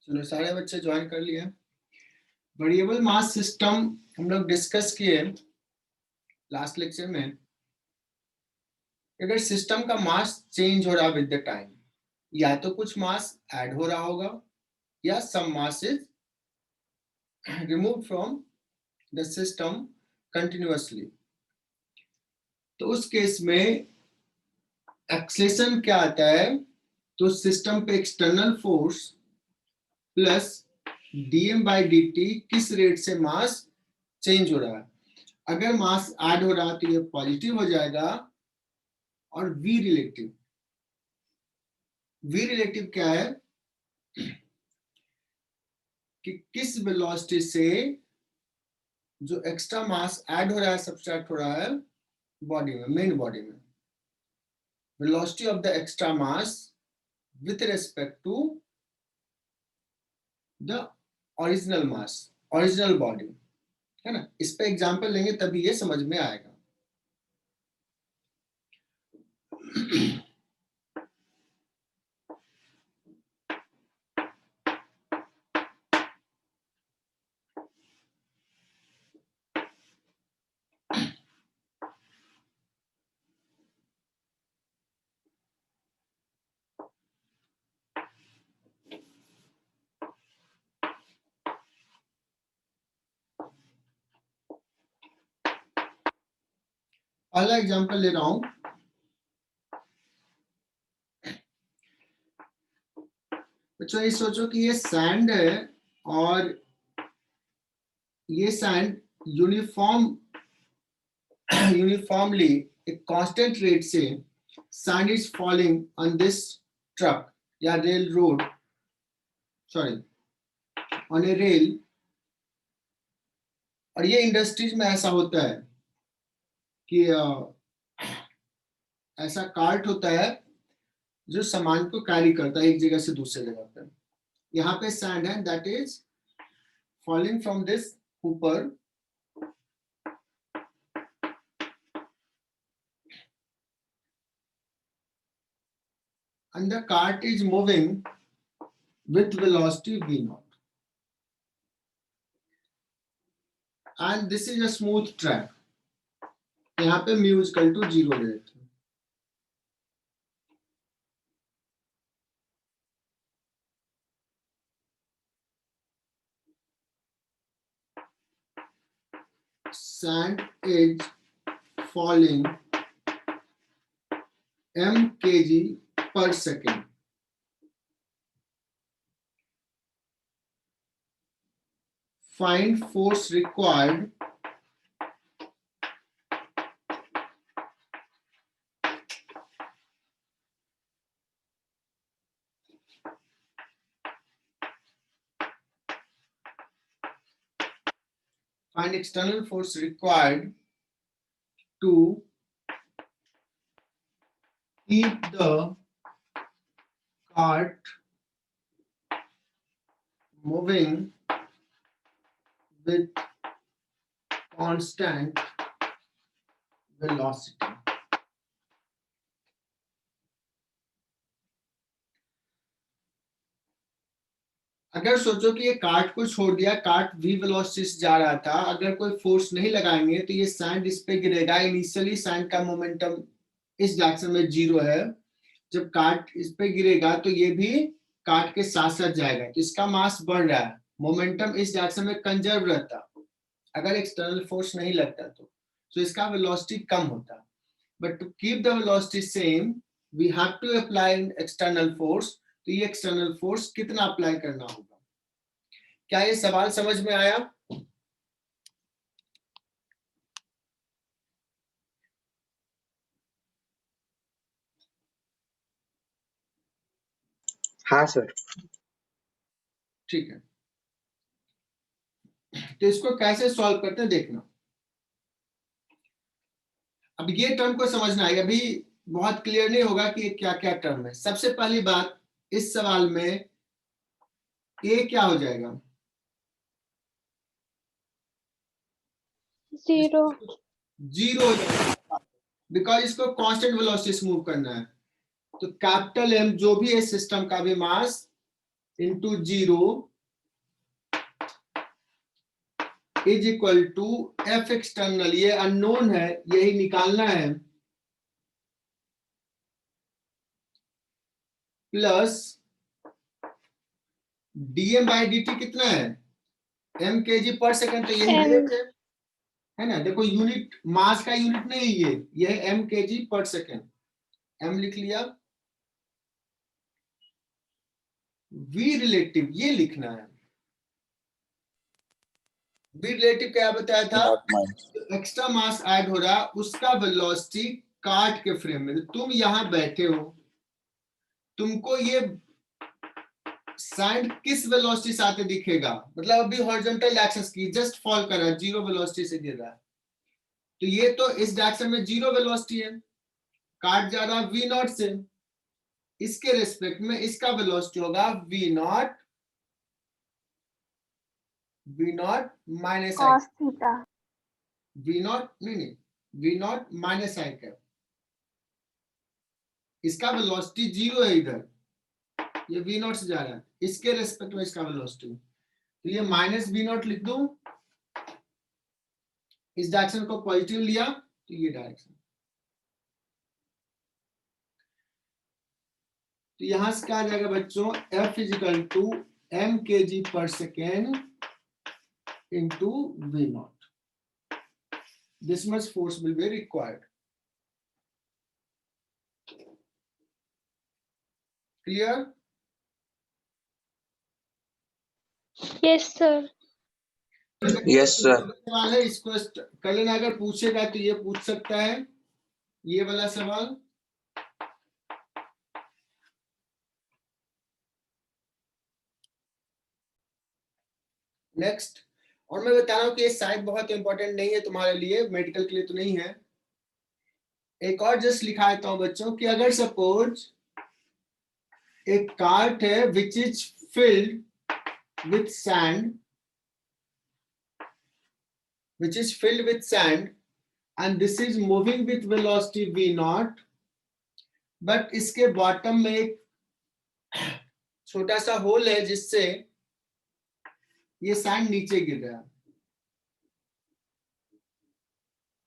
चलो सारे बच्चे ज्वाइन कर लिए। वेरिएबल मास सिस्टम हम लोग डिस्कस किए लास्ट लेक्चर में। अगर सिस्टम का मास चेंज हो रहा विद द टाइम, या तो कुछ मास ऐड हो रहा होगा या some mass is remove from the system continuously. तो उस केस में एक्सेलेरेशन क्या आता है? तो सिस्टम पे external force plus dm by dt किस रेट से मास चेंज हो रहा है। अगर मास ऐड हो रहा तो ये पॉजिटिव हो जाएगा। और v रिलेटिव क्या है कि किस वेलोसिटी से जो एक्स्ट्रा मास ऐड हो रहा है सब्सट्रैक्ट हो रहा है बॉडी में, मेन बॉडी में। Velocity of the extra mass with respect to the original mass, original body, है ना। इस पे एग्जांपल लेंगे तभी ये समझ में आएगा। पहला एग्जांपल ले रहा हूं। बच्चों ये सोचो कि ये सैंड है और ये सैंड यूनिफॉर्मली एक कांस्टेंट रेट से sand is falling on this truck या rail road, sorry on a rail. और ये इंडस्ट्रीज में ऐसा होता है कि ऐसा कार्ट होता है जो सामान को कैरी करता है एक जगह से दूसरे जगह पर। यहाँ पे सैंड है that is falling from this ऊपर, and the cart is moving with velocity v naught, and this is a smooth track. यहाँ पे mu equal to 0 ले लेते हैं। Sand is falling m kg per second. Find force required find external force required to keep the cart moving with constant velocity. अगर सोचो कि ये cart को छोड़ दिया, कार्ट v वेलोसिटी से जा रहा था, अगर कोई फोर्स नहीं लगाएंगे तो ये सैंड इस पे गिरेगा। इनिशियली सैंड का मोमेंटम इस डायरेक्शन में 0 है। जब कार्ट इस पे गिरेगा तो ये भी कार्ट के साथ साथ जाएगा, तो इसका मास बढ़ रहा है, मोमेंटम इस डायरेक्शन में कंजर्व रहता अगर एक्सटर्नल फोर्स नहीं लगता तो इसका वेलोसिटी कम होता। But to keep the velocity same we have to apply external force. तो ये एक्सटर्नल फोर्स कितना अप्लाई करना होगा? क्या ये सवाल समझ में आया? हाँ सर। ठीक है, तो इसको कैसे सॉल्व करते हैं देखना। अब ये टर्म को समझना है, अभी बहुत क्लियर नहीं होगा कि क्या क्या टर्म है। सबसे पहली बात, इस सवाल में ए क्या हो जाएगा? 0 हो जाएगा, बिकॉज इसको कांस्टेंट वेलोसिटी से मूव करना है। तो कैपिटल एम जो भी है सिस्टम का भी mass into 0 is equal to F external, ये अननोन है, यही निकालना है, plus d m by d t कितना है, M k g per second, तो यही रेट है ना। देखो यूनिट मास का यूनिट नहीं ये है M k g per second, M लिख लिया। वी रिलेटिव ये लिखना है, वी रिलेटिव क्या बताया था, एक्स्ट्रा मास ऐड हो रहा उसका वेलोसिटी कार्ट के फ्रेम में। तुम यहां बैठे हो, तुमको ये सैंड किस वेलोसिटी से आते दिखेगा, मतलब अभी हॉरिजॉन्टल एक्सिस की जस्ट फॉल कर रहा है, जीरो वेलोसिटी से गिर रहा है, तो ये तो इस डायरेक्शन में जीरो वेलोसिटी है, कार्ट जा रहा वी नॉट से, इसके रिस्पेक्ट में इसका वेलोसिटी होगा v naught minus i, v naught नहीं v naught minus i cap, इसका वेलोसिटी जीरो है इधर, ये वी नॉट से जा रहा है, इसके रेस्पेक्ट में इसका वेलोसिटी, तो ये माइनस वी नॉट लिख दूं, इस डायरेक्शन को पॉजिटिव लिया तो ये डायरेक्शन, तो यहां से क्या आ जाएगा बच्चों, F is equal to M k g per second into v not, this much force will be required. Clear? Yes sir. Yes sir. सवाल है, इसको कर लेना, अगर पूछेगा तो ये पूछ सकता है, ये वाला सवाल। नेक्स्ट, और मैं बता रहा हूं कि ये शायद बहुत इंपॉर्टेंट नहीं है तुम्हारे लिए, मेडिकल के लिए तो नहीं है, एक और जस्ट लिखा देता हूं बच्चों कि अगर सपोज एक कार्ट है which is filled with sand, which is filled with sand and this is moving with velocity v naught, but इसके बॉटम में एक छोटा सा होल है जिससे ये सैंड नीचे गिर रहा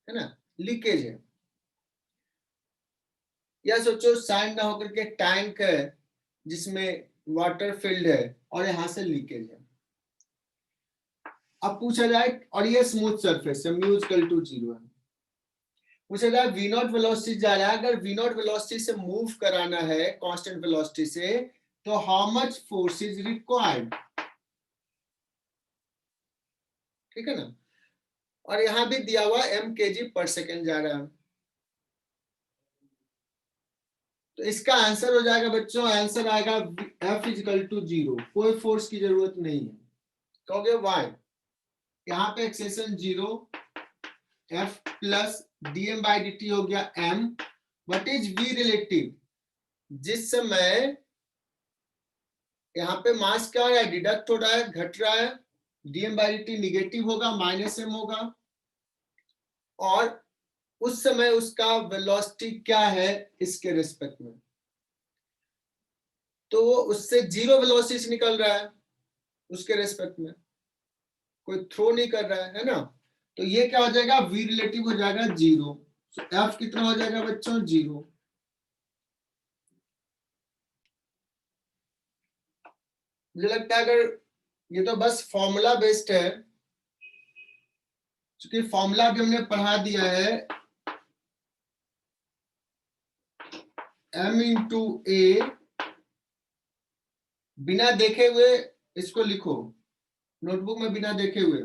है ना, लीकेज है, या सोचो सैंड ना होकर के टैंक है जिसमें वाटर फिल्ड है और यहां से लीकेज है। अब पूछा जाए, और ये स्मूथ सरफेस है, म्यू इक्वल टू 0 है, पूछा जाए वी नॉट वेलोसिटी जा रहा है, अगर वी नॉट वेलोसिटी से मूव कराना है कांस्टेंट वेलोसिटी से, तो how much force is required, ठीक है ना, और यहां भी दिया हुआ M k g per second जा रहा है, तो इसका आंसर हो जाएगा बच्चों, आंसर आएगा F इजिकल टू 0, कोई फोर्स की जरूरत नहीं है, कहोगे वाई, यहाँ पे acceleration 0, F plus dm by d t हो गया m, what is v relative, जिस समय यहाँ पे मास क्या है, डिडक्ट हो रहा है, घट रहा है, dm by d T negative होगा, माइनस m होगा, और उस समय उसका वेलोसिटी क्या है इसके रिस्पेक्ट में, तो वो उससे जीरो वेलोसिटी से निकल रहा है, उसके रेस्पेक्ट में कोई थ्रो नहीं कर रहा है ना, तो ये क्या हो जाएगा, v रिलेटिव हो जाएगा 0, तो f कितना हो जाएगा बच्चों 0। मुझे लगता है अगर ये तो बस फॉर्मूला बेस्ड है, क्योंकि फॉर्मूला भी हमने पढ़ा दिया है, m इंटू ए, बिना देखे हुए इसको लिखो नोटबुक में, बिना देखे हुए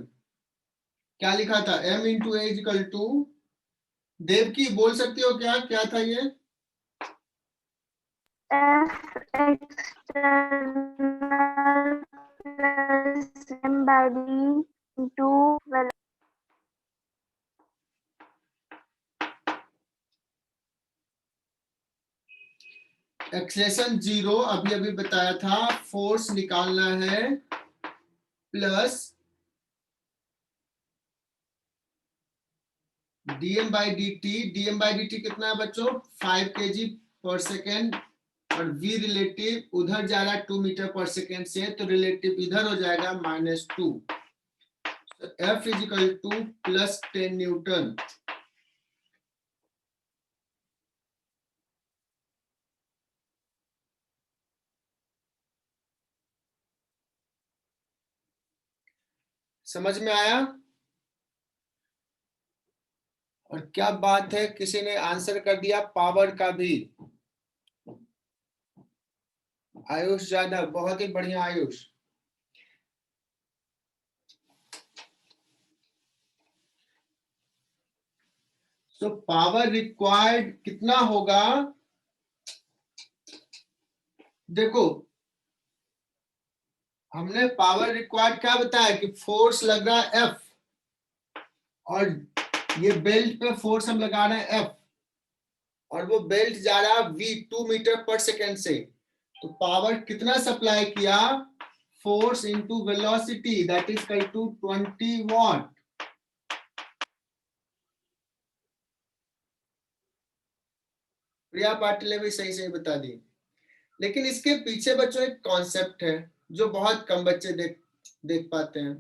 क्या लिखा था, m into a equal to, Devki बोल सकते हो क्या, क्या था ये, F external plus m by d into acceleration 0 अभी अभी बताया था, फोर्स निकालना है, plus dm by d T, dm by d t कितना है बच्चों 5 kg पर सेकेंड और v रिलेटिव उधर जा रहा है 2 मीटर पर सेकेंड से, तो रिलेटिव इधर हो जाएगा -2। F is equal to +10 newton. समझ में आया? और क्या बात है, किसी ने आंसर कर दिया पावर का भी। आयुष यादव, बहुत ही बढ़िया आयुष। तो पावर रिक्वायर्ड कितना होगा? देखो हमने पावर रिक्वायर्ड क्या बताया कि फोर्स लग रहा है F, और ये बेल्ट पे फोर्स हम लगा रहे हैं F, और वो बेल्ट जा रहा है V 2 मीटर पर सेकेंड से। तो पावर कितना सप्लाई किया? Force into velocity, that is equal to 20 watt. Priya Patil ने भी सही सही बता दी। लेकिन इसके पीछे बच्चों एक कॉन्सेप्ट है जो बहुत कम बच्चे देख पाते हैं।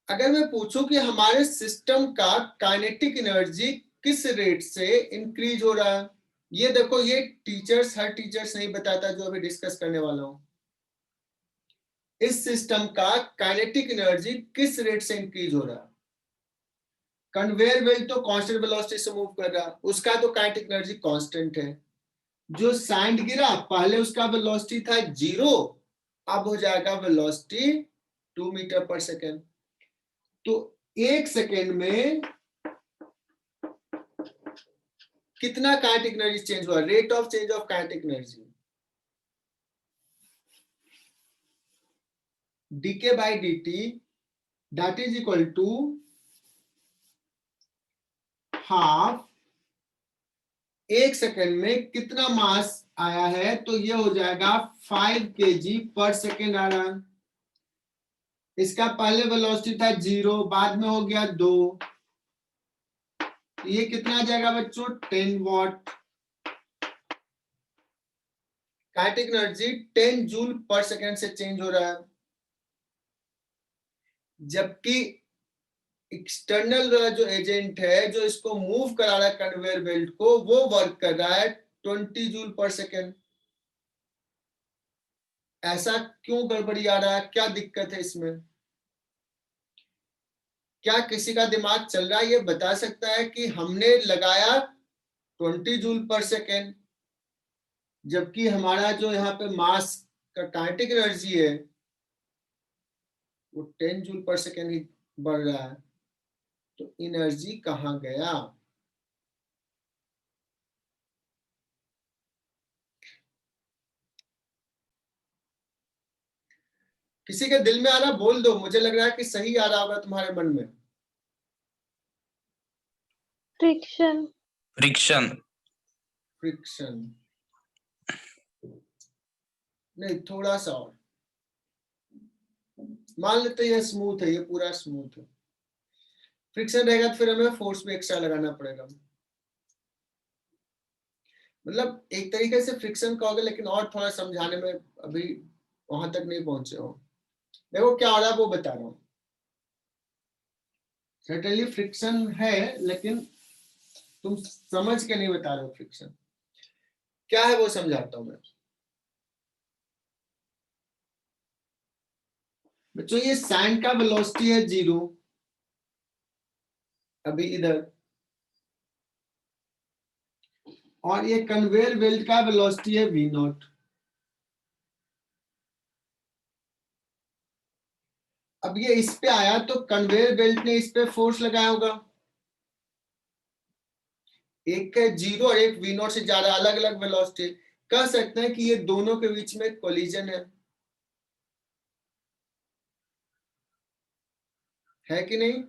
अगर मैं पूछूं कि हमारे सिस्टम का काइनेटिक एनर्जी किस रेट से इंक्रीज हो रहा है, ये देखो, ये हर टीचर्स नहीं बताता जो अभी डिस्कस करने वाला हूं। इस सिस्टम का काइनेटिक एनर्जी किस रेट से इंक्रीज हो रहा है? कन्वेयर बेल्ट तो कांस्टेंट वेलोसिटी से मूव कर रहा है, उसका तो काइनेटिक एनर्जी कांस्टेंट है। जो सैंड गिरा पहले उसका वेलोसिटी था 0, अब हो जाएगा वेलोसिटी 2 मीटर पर सेकेंड। तो 1 सेकेंड में कितना काइनेटिक एनर्जी चेंज हुआ? Rate of change of kinetic energy dk by dt, that is equal to half. 1 second में कितना मास आया है? तो ये हो जाएगा 5 kg पर सेकेंड आ रहा है। इसका पहले वेलोसिटी था 0, बाद में हो गया 2, ये कितना आ जाएगा बच्चों? 10 वॉट। काइनेटिक एनर्जी 10 जूल पर सेकेंड से चेंज हो रहा है, जबकि एक्सटर्नल जो एजेंट है जो इसको मूव करा रहा है कन्वेयर बेल्ट को, वो वर्क कर रहा है 20 जूल पर सेकेंड। ऐसा क्यों गड़बड़ी आ रहा है? क्या दिक्कत है इसमें? क्या किसी का दिमाग चल रहा है ये बता सकता है कि हमने लगाया 20 जूल पर सेकेंड, जबकि हमारा जो यहाँ पे मास का काइनेटिक एनर्जी है वो 10 जूल पर सेकेंड ही बढ़ रहा है। तो एनर्जी कहाँ गया? किसी के दिल में आ रहा बोल दो, मुझे लग रहा है कि सही आ रहा होगा तुम्हारे मन में। फ्रिक्शन। फ्रिक्शन। फ्रिक्शन नहीं, थोड़ा सा और मान लेते ये स्मूथ है, ये पूरा स्मूथ है। फ्रिक्शन रहेगा तो फिर हमें फोर्स भी एक्स्ट्रा लगाना पड़ेगा। मतलब एक तरीके से फ्रिक्शन कहोगे, लेकिन और थोड़ा समझाने में अभी वहां तक नहीं पहुंचे हो। देखो क्या हो रहा है वो बता रहा हूँ। सर्टेनली फ्रिक्शन है, लेकिन तुम समझ के नहीं बता रहे हो फ्रिक्शन क्या है, वो समझाता हूं मैं। बच्चों ये सैंड का वेलोसिटी है 0 अभी इधर, और ये कन्वेयर बेल्ट का वेलोसिटी है v0। अब ये इस पे आया तो कन्वेयर बेल्ट ने इस पे फोर्स लगाया होगा। एक है 0 और एक v0 से ज्यादा, अलग अलग वेलोसिटी। कह सकते हैं कि ये दोनों के बीच में कोलिजन है कि नहीं?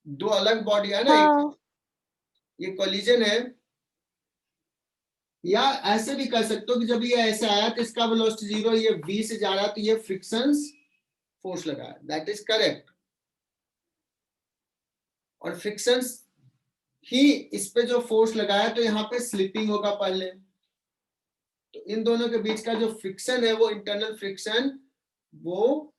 दो अलग बॉडी है ना, हाँ। ये कोलिजन है। या ऐसे भी कर सकते हो कि जब ये ऐसे आया तो इसका वेलोसिटी 0, ये v से जा रहा है, तो ये फ्रिक्शंस फोर्स लगा है, दैट इज करेक्ट। और फ्रिक्शंस ही इस पे जो फोर्स लगाया तो यहाँ पे स्लिपिंग होगा पहले, तो इन दोनों के बीच का जो फ्रिक्शन है वो इंटरनल फ्रिक्शन वो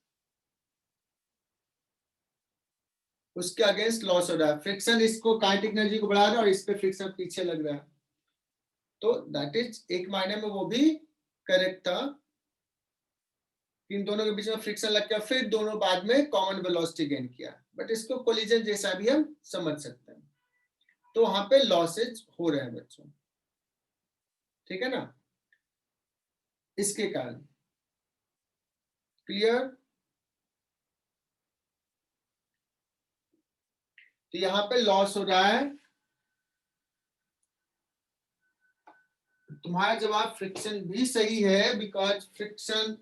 उसके अगेंस्ट लॉस हो रहा है। फ्रिक्शन इसको काइनेटिक एनर्जी को बढ़ा रहा है और इस पे फ्रिक्शन पीछे लग रहा है, तो दैट इज एक मायने में वो भी करेक्ट था। इन दोनों के बीच में फ्रिक्शन लग गया, फिर दोनों बाद में कॉमन वेलोसिटी गेन किया, बट इसको कोलिजन जैसा भी हम समझ सकते हैं। तो वहां पे लॉसेज हो रहे हैं बच्चों, ठीक है ना, इसके कारण। क्लियर? तो यहाँ पे लॉस हो रहा है। तुम्हारा जवाब फ्रिक्शन भी सही है, बिकॉज फ्रिक्शन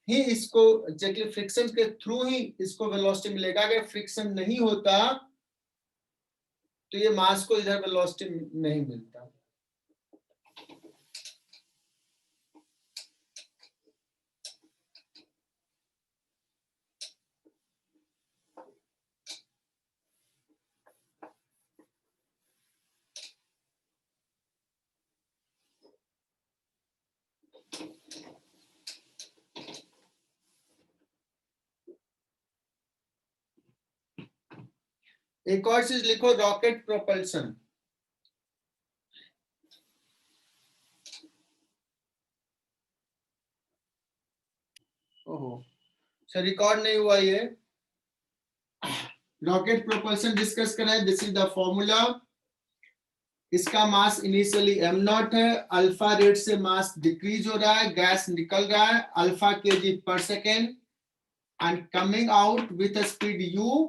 ही इसको एग्जैक्टली फ्रिक्शन के थ्रू ही इसको वेलोसिटी मिलेगा। अगर फ्रिक्शन नहीं होता तो ये मास को इधर वेलोसिटी नहीं मिलता। एक और चीज लिखो, रॉकेट प्रोपल्शन। ओहो, सर रिकॉर्ड नहीं हुआ ये। रॉकेट प्रोपल्शन डिस्कस करें। This is the formula. इसका मास इनिशियली m नॉट है, अल्फा रेट से मास डिक्रीज हो रहा है, गैस निकल रहा है अल्फा केजी पर second and coming out with speed u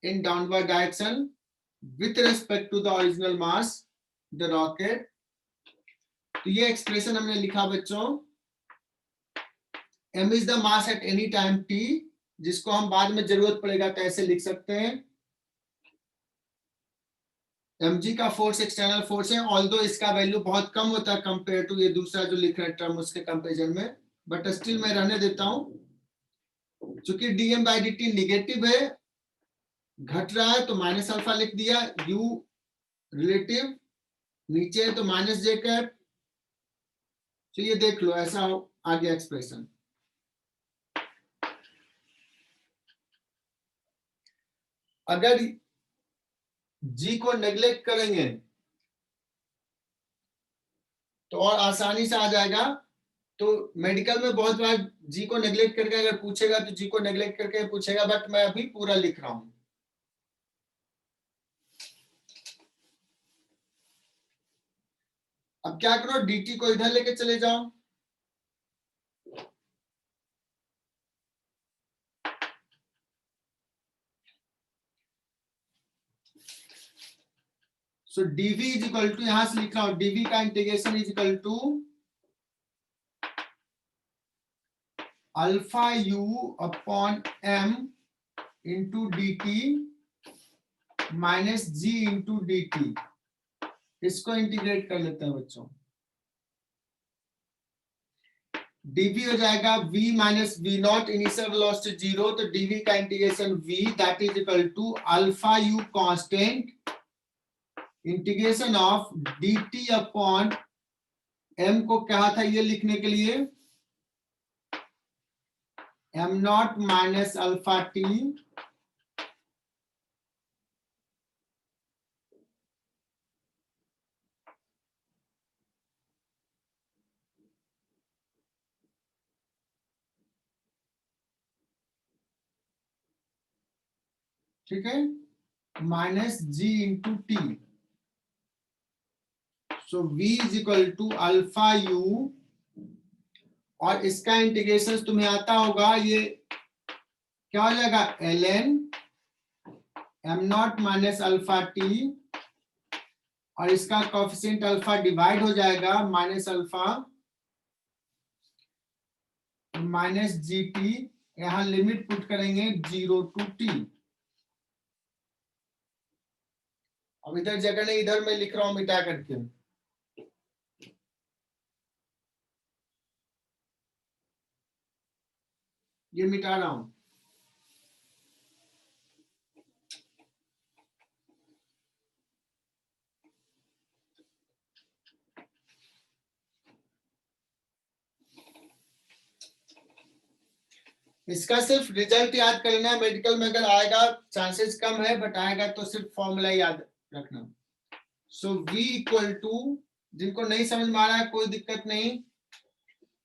in downward direction with respect to the original mass the rocket। तो ये एक्सप्रेशन हमने लिखा बच्चों, m is the mass at any time t, जिसको हम बाद में जरूरत पड़ेगा तो ऐसे लिख सकते हैं, mg का फोर्स एक्सटर्नल फोर्स है, ऑल्दो इसका वैल्यू बहुत कम होता है कंपेयर टू ये दूसरा जो लिख रहे हैं टर्म उसके कंपेरिजन में, बट स्टिल मैं रहने देता हूं। चूंकि dm by dt निगेटिव है, घट रहा है, तो माइनस अल्फा लिख दिया, u रिलेटिव नीचे है तो माइनस जे कैप। तो ये देख लो, ऐसा आ गया एक्सप्रेशन। अगर जी को नेग्लेक्ट करेंगे तो और आसानी से आ जाएगा। तो मेडिकल में बहुत बार जी को नेग्लेक्ट करके अगर पूछेगा तो जी को नेग्लेक्ट करके पूछेगा, बट मैं अभी पूरा लिख रहा हूं। अब क्या करो, dt को इधर लेके चले जाओ, so dv is equal to, यहां से लिख रहा हूं, dv का integration is equal to alpha u upon m into dt minus g into dt। इसको इंटीग्रेट कर लेते हैं बच्चों, dv हो जाएगा v minus v not, initial velocity zero, तो dv का इंटीग्रेशन v that is equal to alpha u constant integration of dt upon m को कहा था ये लिखने के लिए m not minus alpha t ठीक है, minus g into t. So v is equal to alpha u, और इसका इंटीग्रेशन तुम्हें आता होगा, ये क्या हो जाएगा, ln m not minus alpha T, और इसका कोएफिशिएंट अल्फा डिवाइड हो जाएगा minus alpha minus G T, यहां लिमिट पुट करेंगे 0 टू टी। अब इधर जगह नहीं, इधर मैं लिख रहा हूं मिटा करके, ये मिटा रहा हूं। इसका सिर्फ रिजल्ट याद कर लेना है, मेडिकल में अगर आएगा चांसेस कम है, बट आएगा तो सिर्फ फॉर्मूला याद रखना। सो v इक्वल टू, जिनको नहीं समझ में आ रहा है कोई दिक्कत नहीं,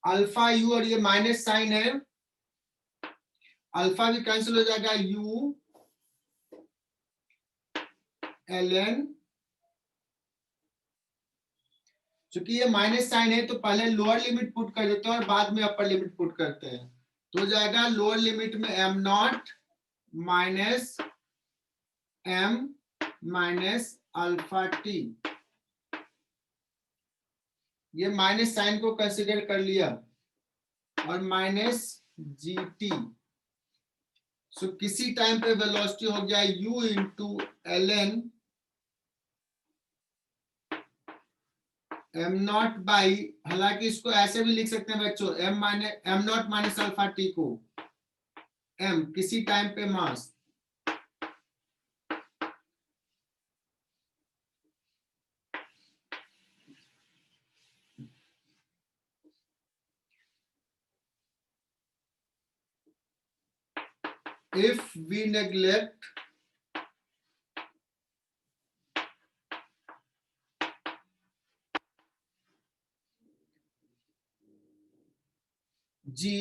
अल्फा यू, और ये माइनस साइन है, अल्फा भी कैंसिल हो जाएगा, u ln, चूंकि ये माइनस साइन है तो पहले लोअर लिमिट पुट कर देते हैं और बाद में अपर लिमिट पुट करते हैं, तो हो जाएगा लोअर लिमिट में m not minus m minus alpha T, ये माइनस साइन को कंसीडर कर लिया, और माइनस जी टी। सो किसी टाइम पे वेलोसिटी हो गया u into l n m not by, हालांकि इसको ऐसे भी लिख सकते हैं बच्चों, m not minus alpha t को m किसी टाइम पे mass, if we neglect g,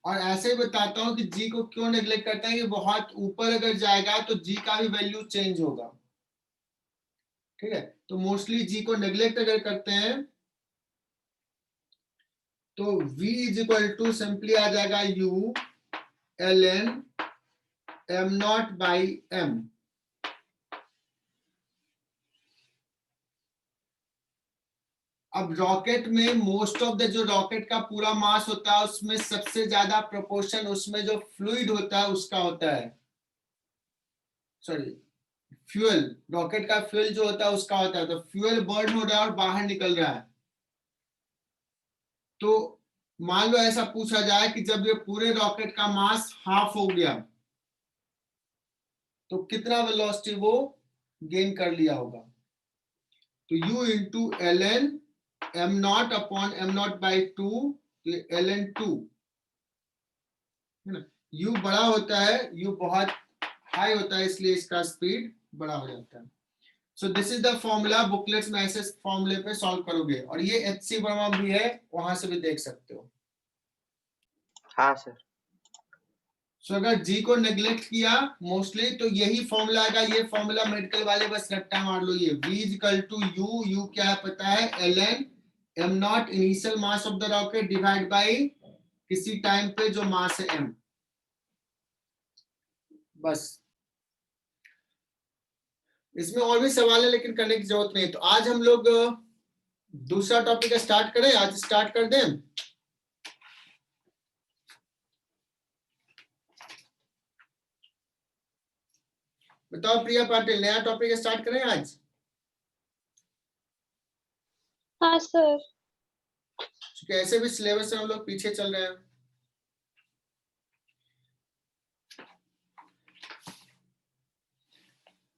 और ऐसे ही बताता हूं कि g को क्यों नेग्लेक्ट करते हैं कि बहुत ऊपर अगर जाएगा तो g का भी वैल्यू चेंज होगा, ठीक है, तो मोस्टली g को नेग्लेक्ट अगर करते हैं तो v is equal to simply आ जाएगा u ln m naught by m। अब रॉकेट में मोस्ट ऑफ द जो रॉकेट का पूरा मास होता है उसमें सबसे ज्यादा प्रोपोर्शन उसमें जो फ्लूइड होता है उसका होता है, सॉरी फ्यूल, रॉकेट का फ्यूल जो होता है उसका होता है, तो फ्यूल बर्न हो रहा है और बाहर निकल रहा है, तो मान लो ऐसा पूछा जाए कि जब ये पूरे रॉकेट का मास हाफ हो गया तो कितना वेलोसिटी वो गेन कर लिया होगा, तो u into l n m not upon m not by two, l n two है ना, u बड़ा होता है, u बहुत हाई होता है इसलिए इसका स्पीड बड़ा हो जाता है। So this is the formula, booklets में ऐसे फॉर्मूले पे सॉल्व करोगे, और ये एचसी वर्मा भी है, वहां से भी देख सकते हो। हाँ सर। सो अगर जी को नेग्लेक्ट किया मोस्टली तो यही फॉर्मूला आएगा, ये फॉर्मूला मेडिकल वाले बस रट्टा मार लो, ये v equal to u, u क्या है पता है, l n m not initial mass of the rocket divide by किसी टाइम पे जो मास है m, बस। इसमें और भी सवाल है लेकिन करने की जरूरत नहीं, तो आज हम लोग दूसरा टॉपिक स्टार्ट करें, आज स्टार्ट कर दें। बताओ प्रिया पाटिल, नया टॉपिक स्टार्ट करें आज? हाँ सर। क्योंकि ऐसे भी सिलेबस से हम लोग पीछे चल रहे हैं।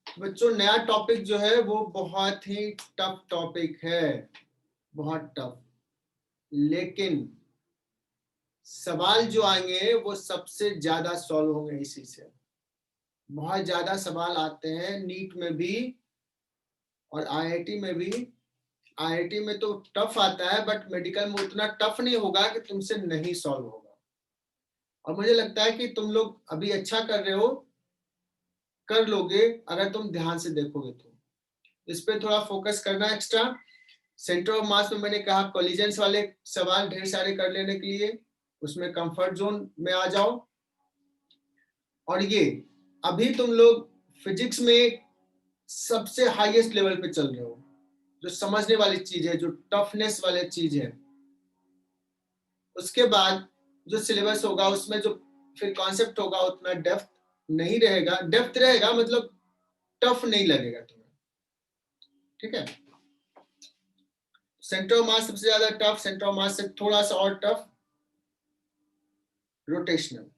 बच्चों नया टॉपिक जो है वो बहुत ही टफ टॉपिक है, बहुत टफ, लेकिन सवाल जो आएंगे वो सबसे ज्यादा सॉल्व होंगे इसी से। बहुत ज्यादा सवाल आते हैं नीट में भी और आईआईटी में भी। आईआईटी में तो टफ आता है बट मेडिकल में उतना टफ नहीं होगा कि तुमसे नहीं सॉल्व होगा, और मुझे लगता है कि तुम लोग अभी अच्छा कर रहे हो, कर लोगे अगर तुम ध्यान से देखोगे तो। इस पे थोड़ा फोकस करना एक्स्ट्रा। सेंटर ऑफ मास में मैंने कहा कोलिजन्स वाले सवाल ढेर सारे कर लेने के लिए, उसमें कंफर्ट जोन में आ जाओ। और ये अभी तुम लोग फिजिक्स में सबसे हाईएस्ट लेवल पे चल रहे हो, जो समझने वाली चीज है, जो टफनेस वाली चीज है। उसके बाद जो सिलेबस होगा उसमें जो फिर कॉन्सेप्ट होगा उतना डेप्थ नहीं रहेगा, डेप्थ रहेगा मतलब टफ नहीं लगेगा तुम्हें, ठीक है। सेंटर ऑफ मास सबसे ज्यादा टफ, सेंटर ऑफ मास से थोड़ा सा और टफ रोटेशनल।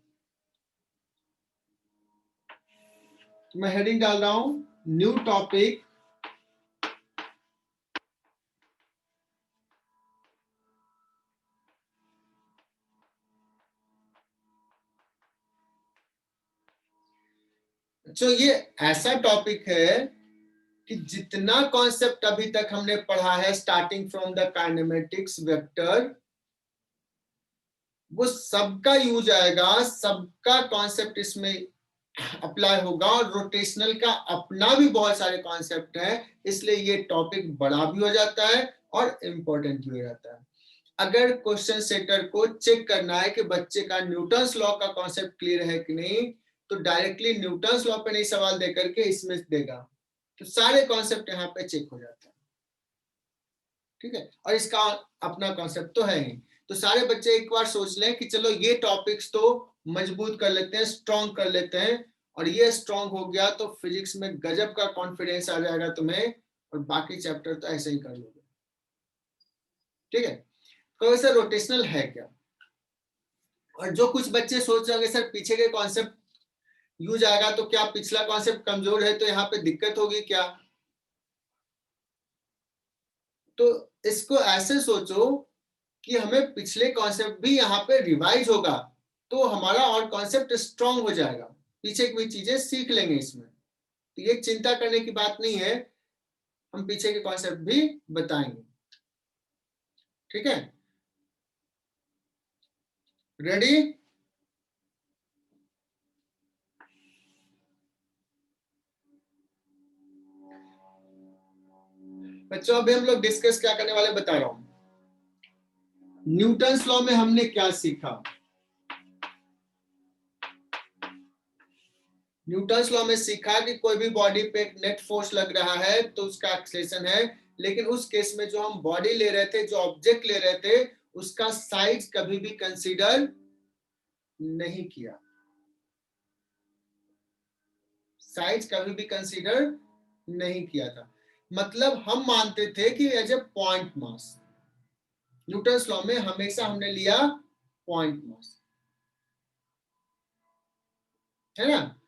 तो मैं हेडिंग डाल रहा हूं न्यू टॉपिक बच्चों ये ऐसा टॉपिक है कि जितना कॉन्सेप्ट अभी तक हमने पढ़ा है starting from the kinematics vector, वो सबका यूज आएगा, सबका कॉन्सेप्ट इसमें अप्लाई होगा, और रोटेशनल का अपना भी बहुत सारे कॉन्सेप्ट है, इसलिए ये टॉपिक बड़ा भी हो जाता है और इम्पोर्टेंट भी हो जाता है। अगर क्वेश्चन सेटर को चेक करना है कि बच्चे का न्यूटन्स लॉ का कॉन्सेप्ट क्लियर है कि नहीं, तो डायरेक्टली न्यूटन्स लॉ पे नहीं सवाल दे करके इसमें देगा, तो सारे कॉन्सेप्ट यहाँ पे चेक हो जाता है। ठीक है, और इसका अपना कॉन्सेप्ट तो है ही। तो सारे बच्चे एक बार सोच लें कि चलो ये टॉपिक्स तो मजबूत कर लेते हैं, स्ट्रॉन्ग कर लेते हैं, और ये स्ट्रॉन्ग हो गया तो फिजिक्स में गजब का कॉन्फिडेंस आ जाएगा तुम्हें, और बाकी चैप्टर तो ऐसे ही कर लोगे। ठीक है, तो वैसे रोटेशनल है क्या? और जो कुछ बच्चे सोच रहे होंगे सर पीछे के कॉन्सेप्ट यूज आएगा तो क्या पिछला कॉन्सेप्ट कमजोर है तो यहाँ पे दिक्कत होगी क्या? तो इसको ऐसे सोचो कि हमें पिछले कॉन्सेप्ट भी यहाँ पे रिवाइज होगा, तो हमारा और कॉन्सेप्ट स्ट्रॉन्ग हो जाएगा, पीछे की भी चीजें सीख लेंगे इसमें, तो ये चिंता करने की बात नहीं है, हम पीछे के कॉन्सेप्ट भी बताएंगे। ठीक है, रेडी? बच्चों अभी हम लोग डिस्कस क्या करने वाले बता रहा हूं। न्यूटन्स लॉ में हमने क्या सीखा? न्यूटन्स लॉ में सीखा कि कोई भी बॉडी पे एक नेट फोर्स लग रहा है तो उसका एक्सेलरेशन है, लेकिन उस केस में जो हम बॉडी ले रहे थे, जो ऑब्जेक्ट ले रहे थे, उसका साइज कभी भी कंसीडर नहीं किया, साइज कभी भी कंसीडर नहीं किया था। मतलब हम मानते थे कि as a point mass, Newton's law में हमेशा हमने लिया पॉइंट मास, है ना,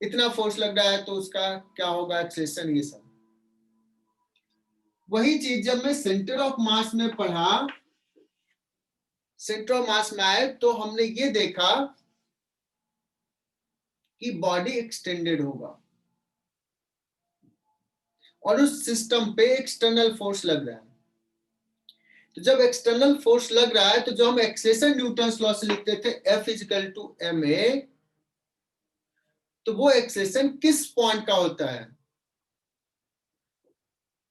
इतना फोर्स लग रहा है तो उसका क्या होगा, एक्सेलरेशन, ये सब। वही चीज जब मैं सेंटर ऑफ मास में पढ़ा, सेंटर ऑफ मास में आए तो हमने ये देखा कि बॉडी एक्सटेंडेड होगा और उस सिस्टम पे एक्सटर्नल फोर्स लग रहा है। तो जब एक्सटर्नल फोर्स लग रहा है तो जो हम एक्सेलरेशन न्यूटन्स लॉ से लिखते थे F = ma, तो वो एक्सेलरेशन किस पॉइंट का होता है?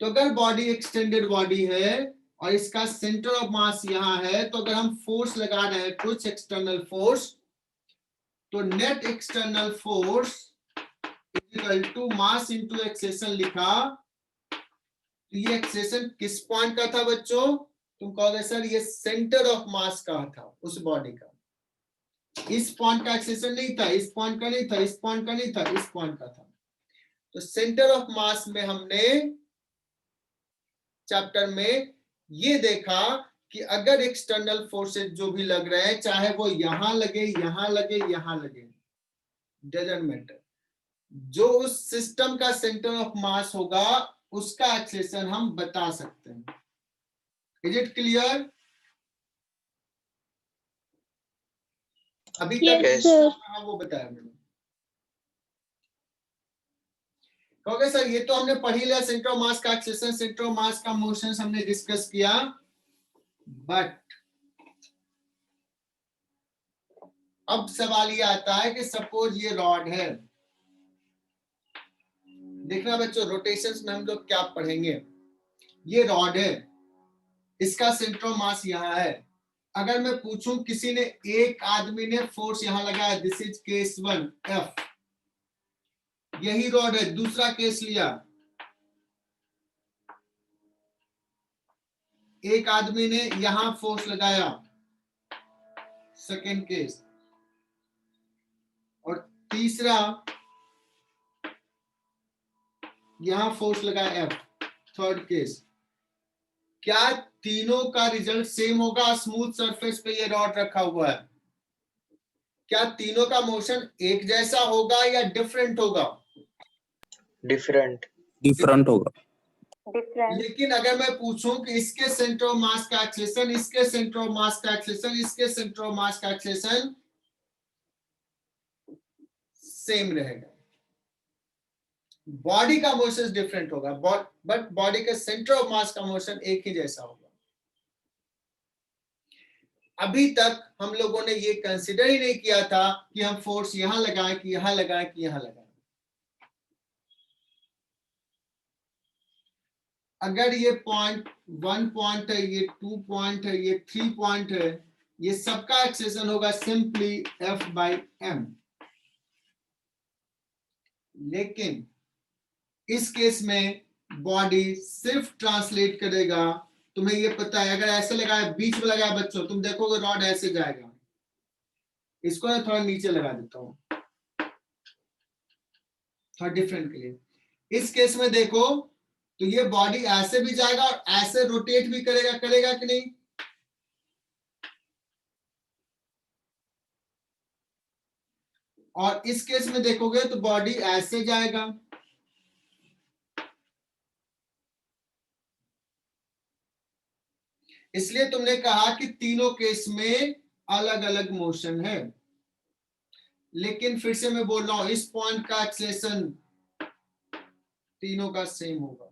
तो अगर बॉडी एक्सटेंडेड बॉडी है और इसका सेंटर ऑफ मास यहां है, तो अगर हम फोर्स लगा रहे हैं कुछ एक्सटर्नल फोर्स, तो net external force equal to mass into acceleration लिखा, तो ये एक्सेलरेशन किस पॉइंट का था बच्चों? तुम कहोगे सर ये सेंटर ऑफ मास का था, उस बॉडी का, इस पॉइंट का एक्सेलरेशन नहीं था, इस पॉइंट का नहीं था, इस पॉइंट का नहीं था, इस पॉइंट का था। तो सेंटर ऑफ मास में हमने चैप्टर में ये देखा कि अगर एक्सटर्नल फोर्सेस जो भी लग रहे हैं, चाहे वो यहां लगे, यहां लगे, यहां लगे, डजंट मैटर, जो उस सिस्टम का सेंटर ऑफ मास होगा उसका एक्सेलरेशन हम बता सकते हैं। Is it clear? अभी तक Yes, sir. हाँ वो बताया मैंने। कहोगे सर ये तो हमने पढ़ ही लिया, सेंटर ऑफ मास का एक्सेलरेशन, सेंटर ऑफ मास का मोशन हमने डिस्कस किया, बट अब सवाल ये आता है कि सपोज ये रॉड है, देखना बच्चों रोटेशंस में हम लोग क्या पढ़ेंगे। ये रॉड है, इसका सेंटर ऑफ मास यहां है, अगर मैं पूछूं किसी ने, एक आदमी ने फोर्स यहां लगाया, दिस इज केस 1 F, यही रॉड है, दूसरा केस लिया, एक आदमी ने यहां फोर्स लगाया, सेकेंड केस, और तीसरा यहां फोर्स लगाया F, थर्ड केस। क्या तीनों का रिजल्ट सेम होगा? स्मूथ सरफेस पे ये रॉड रखा हुआ है, क्या तीनों का मोशन एक जैसा होगा या डिफरेंट होगा? डिफरेंट डिफरेंट होगा। लेकिन अगर मैं पूछूं कि इसके सेंटर ऑफ मास का एक्सेलरेशन, इसके सेंटर ऑफ मास का एक्सेलरेशन, इसके सेंटर ऑफ मास का एक्सेलरेशन सेम रहेगा, बॉडी का मोशन डिफरेंट होगा, बट बॉडी के सेंटर ऑफ मास का मोशन एक ही जैसा होगा। अभी तक हम लोगों ने ये कंसिडर ही नहीं किया था कि हम फोर्स यहां लगाएं कि यहां लगाएं कि यहां लगाएं। अगर ये पॉइंट 1 पॉइंट है, ये 2 पॉइंट है, ये 3 पॉइंट है, ये सबका एक्सेशन होगा सिंपली F/m। लेकिन इस केस में बॉडी सिर्फ ट्रांसलेट करेगा। तुम्हें ये पता है, अगर ऐसे लगाया, बीच में लगाया बच्चों, तुम देखोगे रॉड ऐसे जाएगा। इसको ना थोड़ा नीचे लगा देता हूं थोड़ा डिफरेंट के लिए। इस केस में देखो तो ये बॉडी ऐसे भी जाएगा और ऐसे रोटेट भी करेगा, करेगा कि नहीं? और इस केस में देखोगे तो बॉडी ऐसे जाएगा। इसलिए तुमने कहा कि तीनों केस में अलग अलग मोशन है। लेकिन फिर से मैं बोल रहा हूं, इस पॉइंट का एक्सेलेरेशन तीनों का सेम होगा।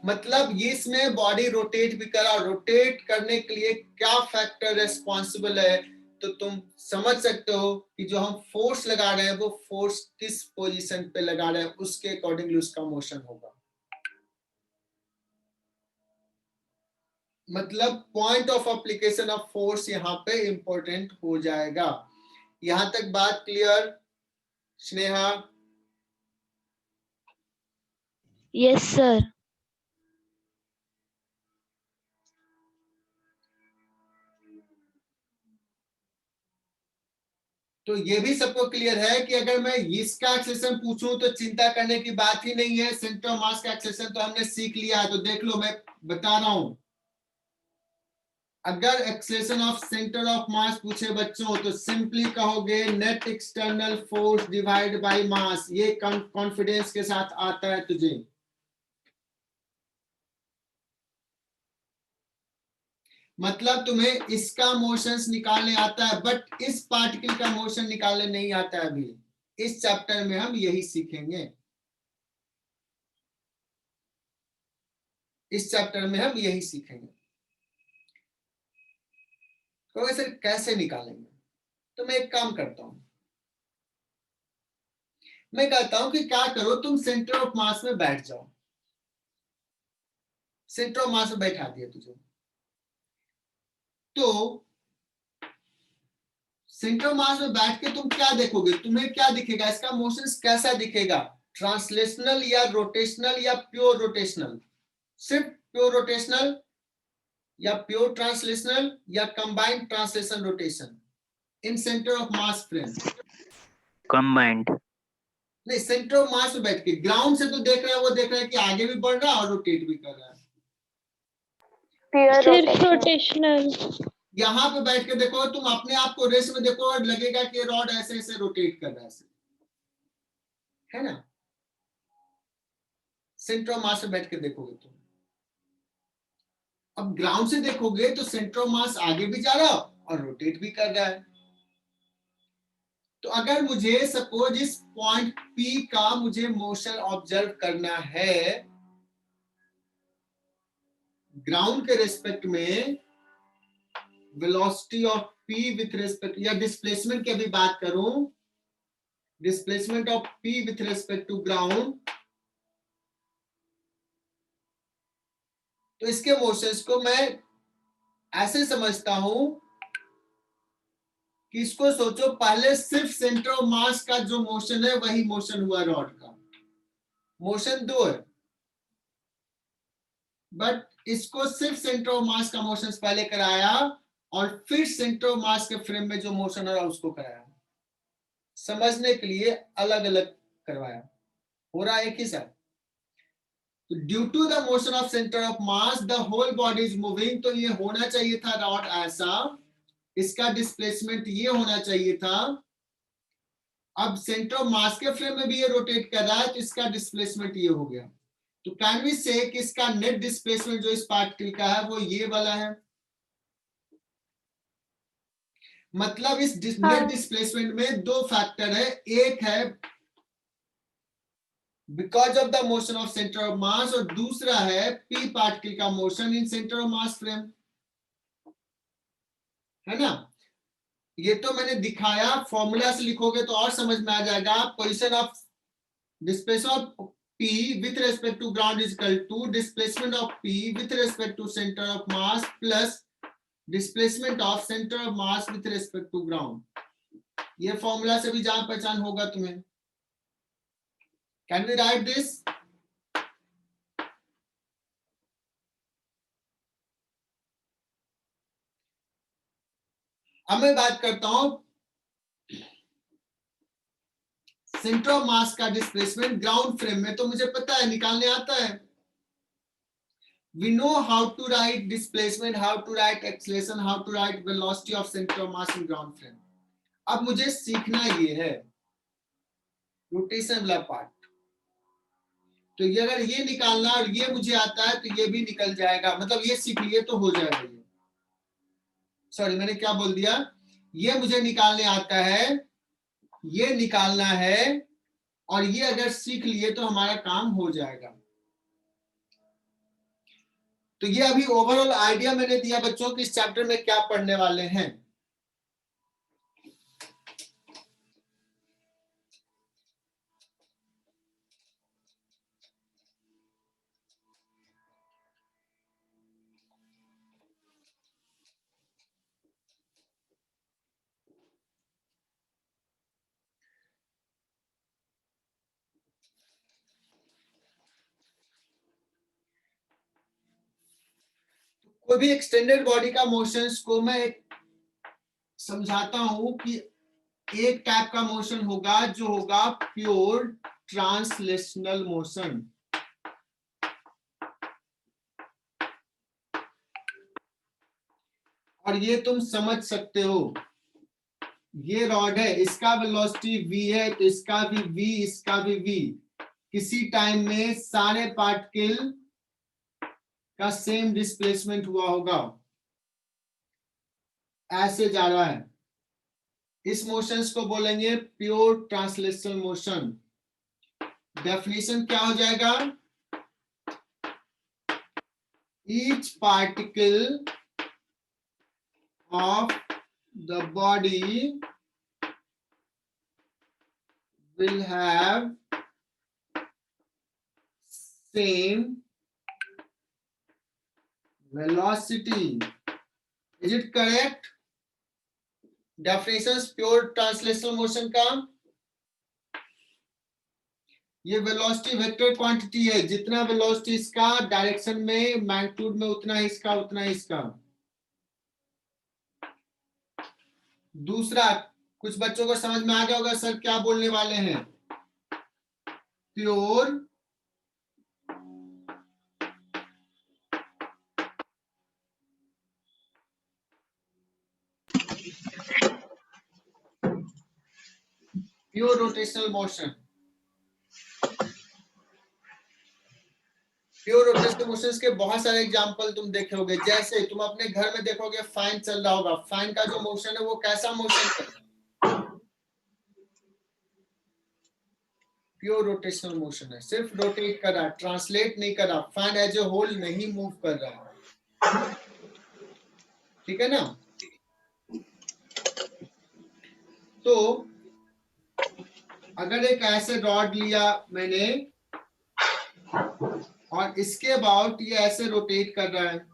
मतलब ये इसमें बॉडी रोटेट भी करा, रोटेट करने के लिए क्या फैक्टर रेस्पॉन्सिबल है, तो तुम समझ सकते हो कि जो हम फोर्स लगा रहे हैं वो फोर्स किस पोजीशन पे लगा रहे हैं, उसके अकॉर्डिंगली उसका मोशन होगा। मतलब point of application of force यहाँ पे इंपॉर्टेंट हो जाएगा। यहां तक बात क्लियर स्नेहा? Yes, sir. तो ये भी सबको क्लियर है कि अगर मैं इसका एक्सेलेरेशन पूछूं तो चिंता करने की बात ही नहीं है। सेंटर ऑफ मास का एक्सेलेरेशन तो हमने सीख लिया है। तो देख लो, मैं बता रहा हूं, अगर एक्सेलेरेशन ऑफ सेंटर ऑफ मास पूछे बच्चों तो सिंपली कहोगे net external force divide by mass. ये कॉन्फिडेंस के साथ आता है तुझे। मतलब तुम्हें इसका मोशंस निकालने आता है, बट इस पार्टिकल का मोशन निकालने नहीं आता है। अभी इस चैप्टर में हम यही सीखेंगे। इस चैप्टर में हम यही सीखेंगे। तो ऐसे कैसे निकालेंगे? तो मैं एक काम करता हूं, मैं कहता हूं कि क्या करो, तुम सेंटर ऑफ मास में बैठ जाओ। सेंटर ऑफ मास में बैठा दिया तुझे, तो सेंटर ऑफ मास में बैठ के तुम क्या देखोगे? तुम्हें क्या दिखेगा? इसका मोशन कैसा दिखेगा? ट्रांसलेशनल या रोटेशनल या प्योर रोटेशनल? सिर्फ प्योर रोटेशनल या प्योर ट्रांसलेशनल या combined translation rotation in centre of mass frame? Combined. नहीं, सेंटर ऑफ मास में बैठ के ग्राउंड से तो देख रहा है, वो देख रहा है कि आगे भी बढ़ रहा है और रोटेट भी कर रहा है। सिर्फ रोटेशनल। यहां पे बैठ के देखो, तुम अपने आप को रेस में देखो और लगेगा कि रॉड ऐसे ऐसे रोटेट कर रहा है ना? सेंटर ऑफ मास में बैठ के देखोगे तुम। अब ग्राउंड से देखोगे तो सेंटर ऑफ मास आगे भी जा रहा और रोटेट भी कर रहा है। तो अगर मुझे सपोज इस पॉइंट P का मुझे मोशन ऑब्जर्व करना है ग्राउंड के रेस्पेक्ट में, velocity of P with respect, या डिस्प्लेसमेंट की अभी बात करूं, displacement of P with respect to ground, तो इसके मोशंस को मैं ऐसे समझता हूं कि इसको सोचो, पहले सिर्फ सेंटर ऑफ मास का जो मोशन है वही मोशन हुआ रॉड का। मोशन दो है, बट इसको सिर्फ सेंटर ऑफ मास का मोशन पहले कराया और फिर सेंटर ऑफ मास के फ्रेम में जो मोशन है उसको कराया। समझने के लिए अलग अलग करवाया, हो रहा है एक ही साथ। तो due to the motion of centre of mass the whole body is moving. तो ये होना चाहिए था रॉड ऐसा, इसका डिस्प्लेसमेंट ये होना चाहिए था। अब सेंटर ऑफ मास के फ्रेम में भी ये रोटेट कर रहा है तो इसका डिस्प्लेसमेंट ये हो गया। तो कैन वी से कि इसका नेट डिस्प्लेसमेंट जो इस पार्टिकल का है वो ये वाला है। मतलब इस हाँ। नेट डिस्प्लेसमेंट में दो फैक्टर है, एक है because of the motion of centre of मास और दूसरा है पी पार्टिकल का motion in centre of mass frame, है ना। ये तो मैंने दिखाया, फॉर्मूला से लिखोगे तो और समझ में आ जाएगा। Position of displacement of P with respect to ground is equal to displacement of P with respect to center of mass plus displacement of center of mass with respect to ground. ये formula से भी जान पहचान होगा तुम्हें। Can we write this? अब मैं बात करता हूं सेंटर ऑफ मास का डिस्प्लेसमेंट ग्राउंड फ्रेम में, तो मुझे पता है, निकालने आता है। We know how to write displacement, how to write acceleration, how to write velocity of center of mass in ground frame. अब मुझे सीखना ये है रोटेशन वाला पार्ट। तो ये अगर ये निकालना और ये मुझे आता है तो ये भी निकल जाएगा, मतलब ये सीख लिए तो हो जाएगा। ये सॉरी मैंने क्या बोल दिया, ये मुझे निकालने आता है, ये निकालना है, और ये अगर सीख लिए तो हमारा काम हो जाएगा। तो ये अभी ओवरऑल आइडिया मैंने दिया बच्चों कि इस चैप्टर में क्या पढ़ने वाले हैं। कोई भी एक्सटेंडेड बॉडी का मोशंस को मैं समझाता हूं कि एक टाइप का मोशन होगा जो होगा प्योर ट्रांसलेशनल मोशन। और ये तुम समझ सकते हो, ये रॉड है, इसका वेलोसिटी v है, तो इसका भी v, इसका भी v। किसी टाइम में सारे पार्टिकल का सेम डिस्प्लेसमेंट हुआ होगा, ऐसे जा रहा है। इस मोशंस को बोलेंगे प्योर ट्रांसलेशनल मोशन। डेफिनेशन क्या हो जाएगा, each particle of the body will have same velocity. Is it correct? Definitions pure translational motion का, ये वेलोसिटी वेक्टर क्वांटिटी है, जितना वेलोसिटी इसका डायरेक्शन में मैग्नीट्यूड में उतना इसका उतना इसका। दूसरा, कुछ बच्चों को समझ में आ गया होगा सर क्या बोलने वाले हैं, pure pure rotational motion. Pure rotational motions के बहुत सारे एग्जांपल तुम देखे होगे, जैसे तुम अपने घर में देखोगे फैन चल रहा होगा, फैन का जो मोशन है वो कैसा मोशन है, प्योर रोटेशनल मोशन है, सिर्फ रोटेट कर रहा है, ट्रांसलेट नहीं कर रहा, फैन एज ए होल नहीं मूव कर रहा है, ठीक है ना। तो अगर एक ऐसे रॉड लिया मैंने और इसके अबाउट ये ऐसे रोटेट कर रहा है,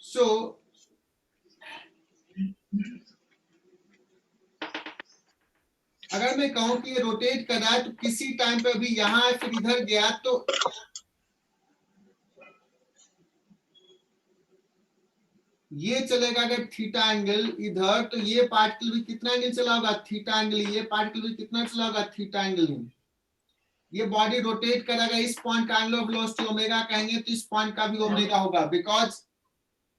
सो अगर मैं कहूं कि ये रोटेट कर रहा है तो किसी टाइम पे अभी यहां है फिर इधर गया, तो ये चलेगा अगर थीटा एंगल इधर, तो ये पार्टिकल भी कितना एंगल चला होगा, थीटा एंगल, ये पार्टिकल भी कितना चला होगा, थीटा एंगल। ये बॉडी रोटेट करेगा, इस पॉइंट का एंगल ऑफ वेलोसिटी ओमेगा कहेंगे, तो इस पॉइंट का भी ओमेगा होगा, बिकॉज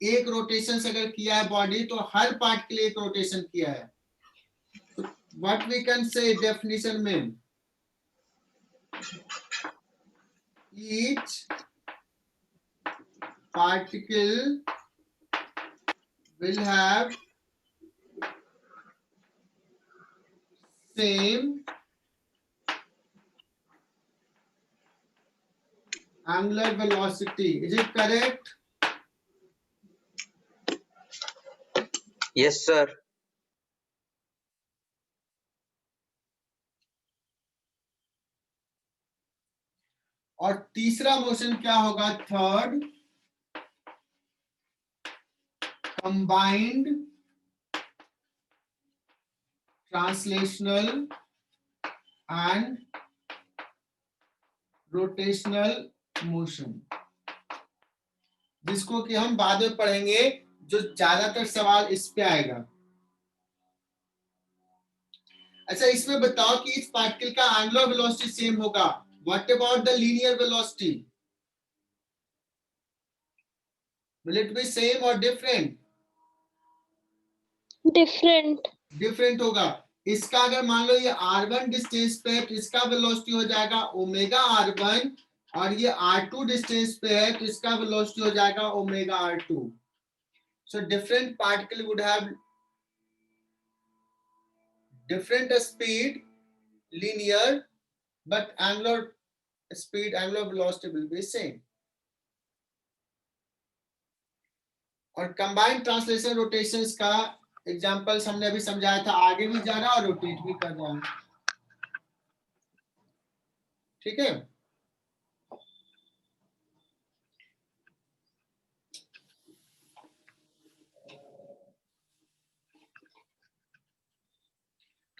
एक रोटेशन से अगर किया है बॉडी तो हर पार्ट के लिए एक रोटेशन किया है। What we can say definition में, each particle will have same angular velocity. Is it correct? Yes, sir. और तीसरा मोशन क्या होगा? Third, combined translational and rotational motion, जिसको कि हम बाद में पढ़ेंगे, जो ज्यादातर सवाल इस पे आएगा। अच्छा, इसमें बताओ कि इस पार्टिकल का एंगुलर वेलोसिटी सेम होगा। What about the linear velocity? Will it be same और डिफरेंट? Different. डिफरेंट होगा। इसका अगर मान लो ये r1 डिस्टेंस पे है तो इसका वेलोसिटी हो जाएगा ओमेगा r1, और ये r2 डिस्टेंस पे है तो इसका वेलोसिटी हो जाएगा omega r2। So different particle would have different speed, linear, but angular speed, angular velocity will be same. और combined translation rotations का एग्जांपल्स हमने अभी समझाया था, आगे भी जा रहा है और रोटेट भी कर रहा है। ठीक है,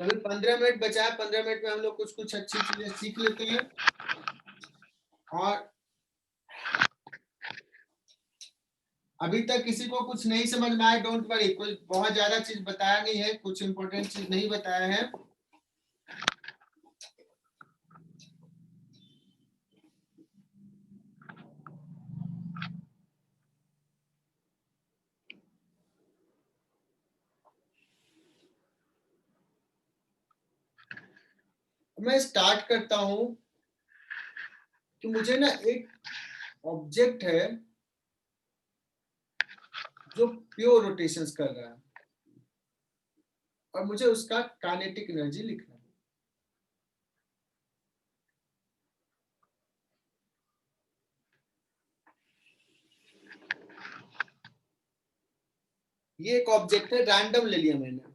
तो अभी 15 मिनट बचा है। 15 मिनट में हम लोग कुछ कुछ अच्छी चीजें सीख लेते हैं। और अभी तक किसी को कुछ नहीं समझ में आया, डोंट वरी, कोई बहुत ज्यादा चीज बताया नहीं है, कुछ इंपॉर्टेंट चीज नहीं बताया है। मैं स्टार्ट करता हूं कि मुझे ना एक ऑब्जेक्ट है जो प्योर रोटेशंस कर रहा है और मुझे उसका काइनेटिक एनर्जी लिखना है। ये एक ऑब्जेक्ट है, रैंडम ले लिया मैंने,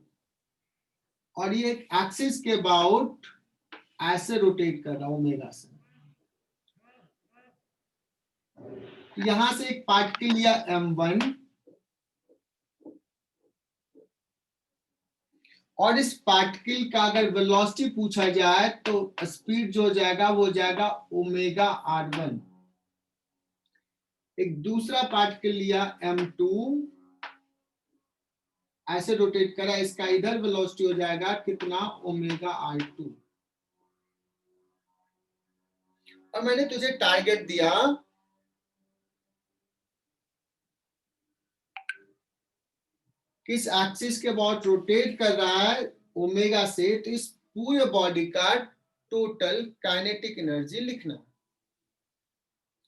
और ये एक एक्सिस के अबाउट ऐसे रोटेट कर रहा हूं ओमेगा से। यहां से एक पार्टिकल लिया m1, और इस पार्टिकल का अगर वेलोसिटी पूछा जाए तो स्पीड जो हो जाएगा वो हो जाएगा ओमेगा r1। एक दूसरा पार्टिकल लिया m2, ऐसे रोटेट करा, इसका इधर वेलोसिटी हो जाएगा कितना? Omega r2। और मैंने तुझे टारगेट दिया किस एक्सिस के अबाउट रोटेट कर रहा है ओमेगा से, तो इस पूरे बॉडी का टोटल काइनेटिक एनर्जी लिखना।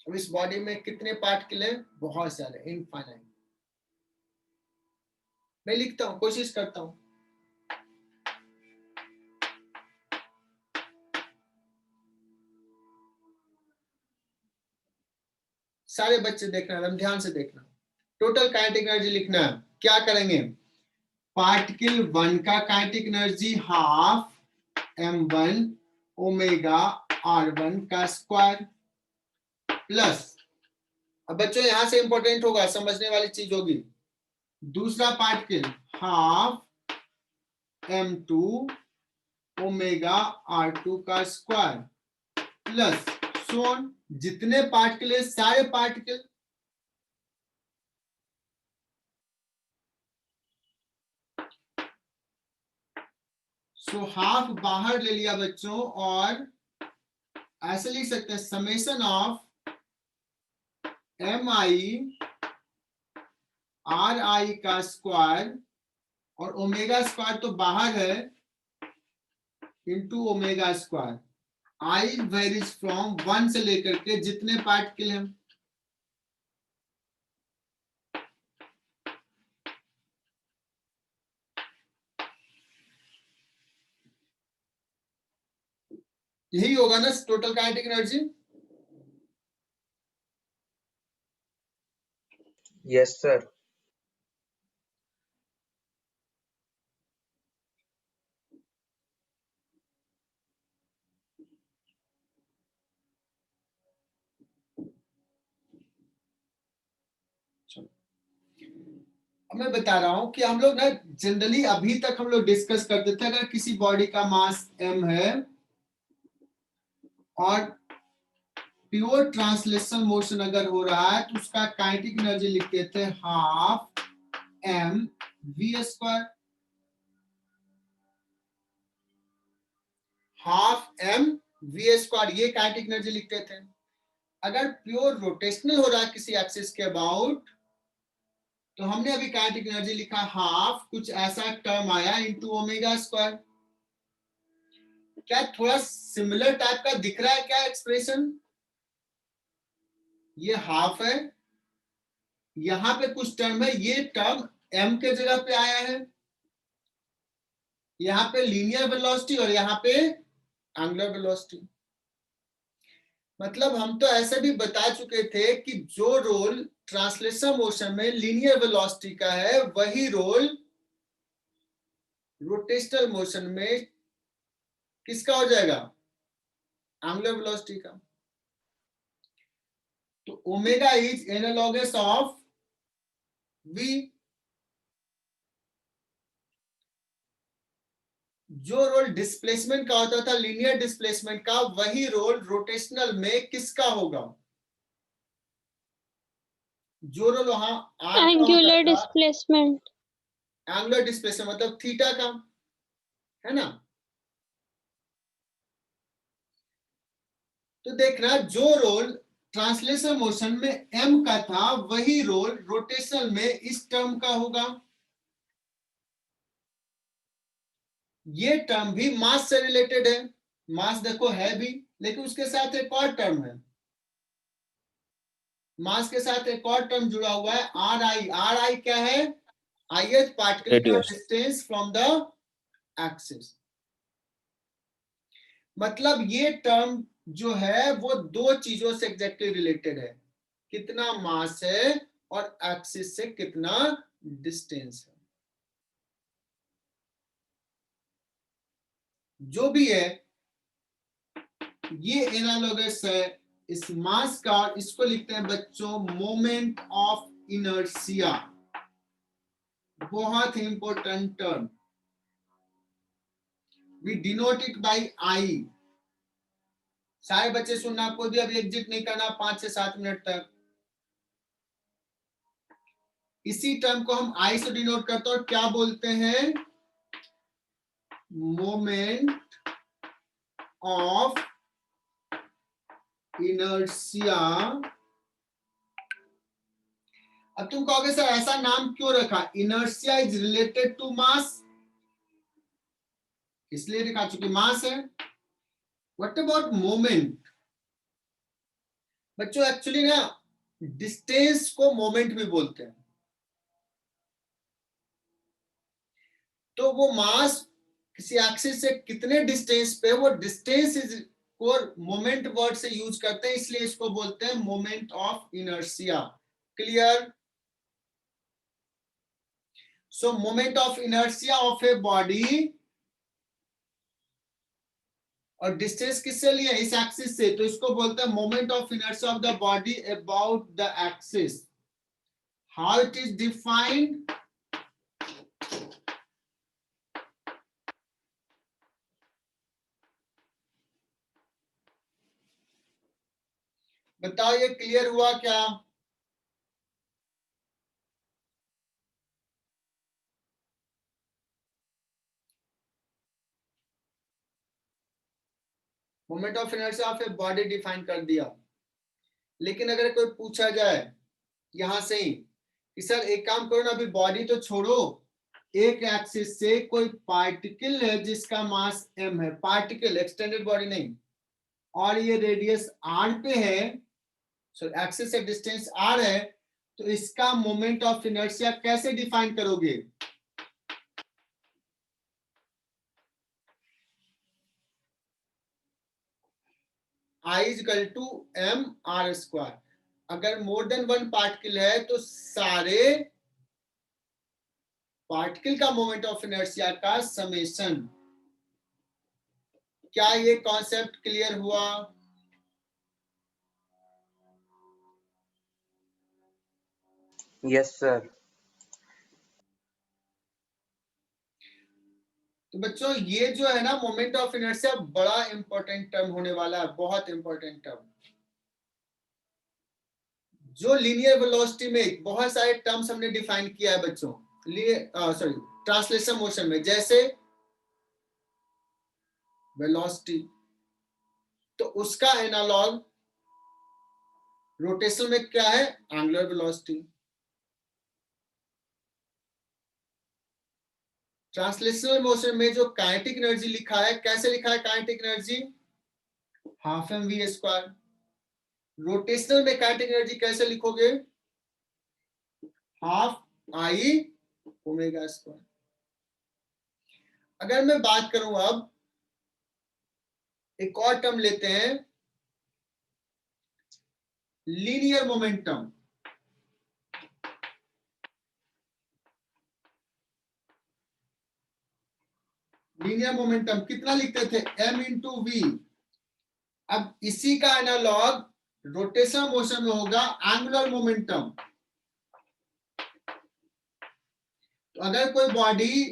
अब इस बॉडी में कितने पार्टिकल हैं? बहुत सारे, इनफाइनाइट। मैं लिखता हूं, कोशिश करता हूं। सारे बच्चे देखना, एकदम ध्यान से देखना। टोटल काइनेटिक एनर्जी लिखना है। क्या करेंगे? पार्टिकल 1 का kinetic energy half m1 omega r1 का स्क्वायर, प्लस, अब बच्चों यहां से इंपॉर्टेंट होगा, समझने वाली चीज होगी, दूसरा particle half m2 omega r2 का स्क्वायर, प्लस सोन, जितने पार्टिकल है सारे पार्टिकल, सो हाफ बाहर ले लिया बच्चों, और ऐसे लिख सकते हैं समेशन ऑफ mi ri का स्क्वायर, और ओमेगा स्क्वायर तो बाहर है, into omega square. I varies from 1 से लेकर के जितने पार्टिकल हैं, यही होगा ना total kinetic energy? Yes sir. अब मैं बता रहा हूं कि हम लोग ना जनरली अभी तक हम लोग डिस्कस करते थे, अगर किसी बॉडी का मास m है और प्योर ट्रांसलेशन मोशन अगर हो रहा है तो उसका काइनेटिक एनर्जी लिखते थे half m v square, half m v square, ये काइनेटिक एनर्जी लिखते थे। अगर प्योर रोटेशनल हो रहा है किसी एक्सिस के अबाउट तो हमने अभी काइनेटिक एनर्जी लिखा हाफ, कुछ ऐसा टर्म आया इनटू ओमेगा स्क्वायर। क्या थोड़ा सिमिलर टाइप का दिख रहा है क्या एक्सप्रेशन? ये हाफ है, यहां पे कुछ टर्म है, ये टर्म m के जगह पे आया है, यहां पे लीनियर वेलोसिटी और यहां पे एंगुलर वेलोसिटी। मतलब हम तो ऐसे भी बता चुके थे कि जो रोल ट्रांसलेशन मोशन में लीनियर वेलोसिटी का है वही रोल रोटेशनल मोशन में किसका हो जाएगा? एंगुलर वेलोसिटी का। तो omega is analogous of v। जो रोल डिस्प्लेसमेंट का होता था लीनियर डिस्प्लेसमेंट का, वही रोल रोटेशनल में किसका होगा? जो रोल वहां r का एंगुलर होता था, डिस्प्लेसमेंट। एंगुलर डिस्प्लेसमेंट मतलब थीटा का, है ना? तो देखना, जो रोल ट्रांसलेशन मोशन में m का था वही रोल रोटेशनल में इस टर्म का होगा। ये टर्म भी मास से रिलेटेड है, मास देखो है भी, लेकिन उसके साथ एक और टर्म है, मास के साथ एक और टर्म जुड़ा हुआ है आर आई। आर आई क्या है? ith पार्टिकल का Radius. Distance from the axis. मतलब ये टर्म जो है वो दो चीजों से एग्जैक्टली रिलेटेड है, कितना मास है और एक्सिस से कितना डिस्टेंस है। जो भी है ये एनालॉगस है इस मास का, इसको लिखते हैं बच्चों मोमेंट ऑफ इनर्शिया। बहुत ही important term, we denote it by I. सारे बच्चे सुनना, आपको भी अभी एग्जिट नहीं करना 5 से 7 मिनट तक। इसी टर्म को हम आई से डिनोट करते हैं और क्या बोलते हैं? Moment of inertia. अब तुम कहोगे सर ऐसा नाम क्यों रखा? Inertia is related to mass, इसलिए लिखा चूंकि मास है। What about moment? बच्चों एक्चुअली ना डिस्टेंस को मोमेंट भी बोलते हैं। तो वो मास किसी एक्सिस से कितने डिस्टेंस पे, वो डिस्टेंस इज को मोमेंट वर्ड से यूज करते हैं, इसलिए इसको बोलते हैं moment of inertia. Clear? So moment of inertia of a body, और डिस्टेंस किससे लिए? इस एक्सिस से, तो इसको बोलते हैं moment of inertia of the body about the axis. How it is defined? बताओ, ये क्लियर हुआ क्या? Moment of inertia of a body define कर दिया। लेकिन अगर कोई पूछा जाए यहां से ही कि सर एक काम करो ना, अभी बॉडी तो छोड़ो, एक एक्सिस से कोई पार्टिकल है जिसका मास m है, पार्टिकल, एक्सटेंडेड बॉडी नहीं, और ये रेडियस r पे है, सो एक्सिस से डिस्टेंस r है, तो इसका मोमेंट ऑफ इनर्शिया कैसे डिफाइन करोगे? I is equal to m r square. अगर मोर देन वन पार्टिकल है तो सारे पार्टिकल का मोमेंट ऑफ इनर्शिया का समेशन। क्या ये कॉन्सेप्ट क्लियर हुआ? Yes sir. तो बच्चों ये जो है ना मोमेंट ऑफ इनर्शिया बड़ा इंपॉर्टेंट टर्म होने वाला है, बहुत इंपॉर्टेंट टर्म। जो लीनियर वेलोसिटी में बहुत सारे टर्म्स हमने डिफाइन किया है बच्चों, सॉरी ट्रांसलेशन मोशन में, जैसे वेलोसिटी, तो उसका एनालॉग रोटेशन में क्या है? Angular velocity. ट्रांसलेशनल मोशन में जो काइनेटिक एनर्जी लिखा है, कैसे लिखा है kinetic energy? Half m v square. Rotational में काइनेटिक एनर्जी कैसे लिखोगे? Half I omega square. अगर मैं बात करूं अब एक और टर्म लेते हैं, लीनियर मोमेंटम। लीनियर मोमेंटम कितना लिखते थे? m into v. अब इसी का एनालॉग रोटेशन मोशन में होगा एंगुलर मोमेंटम। तो अगर कोई body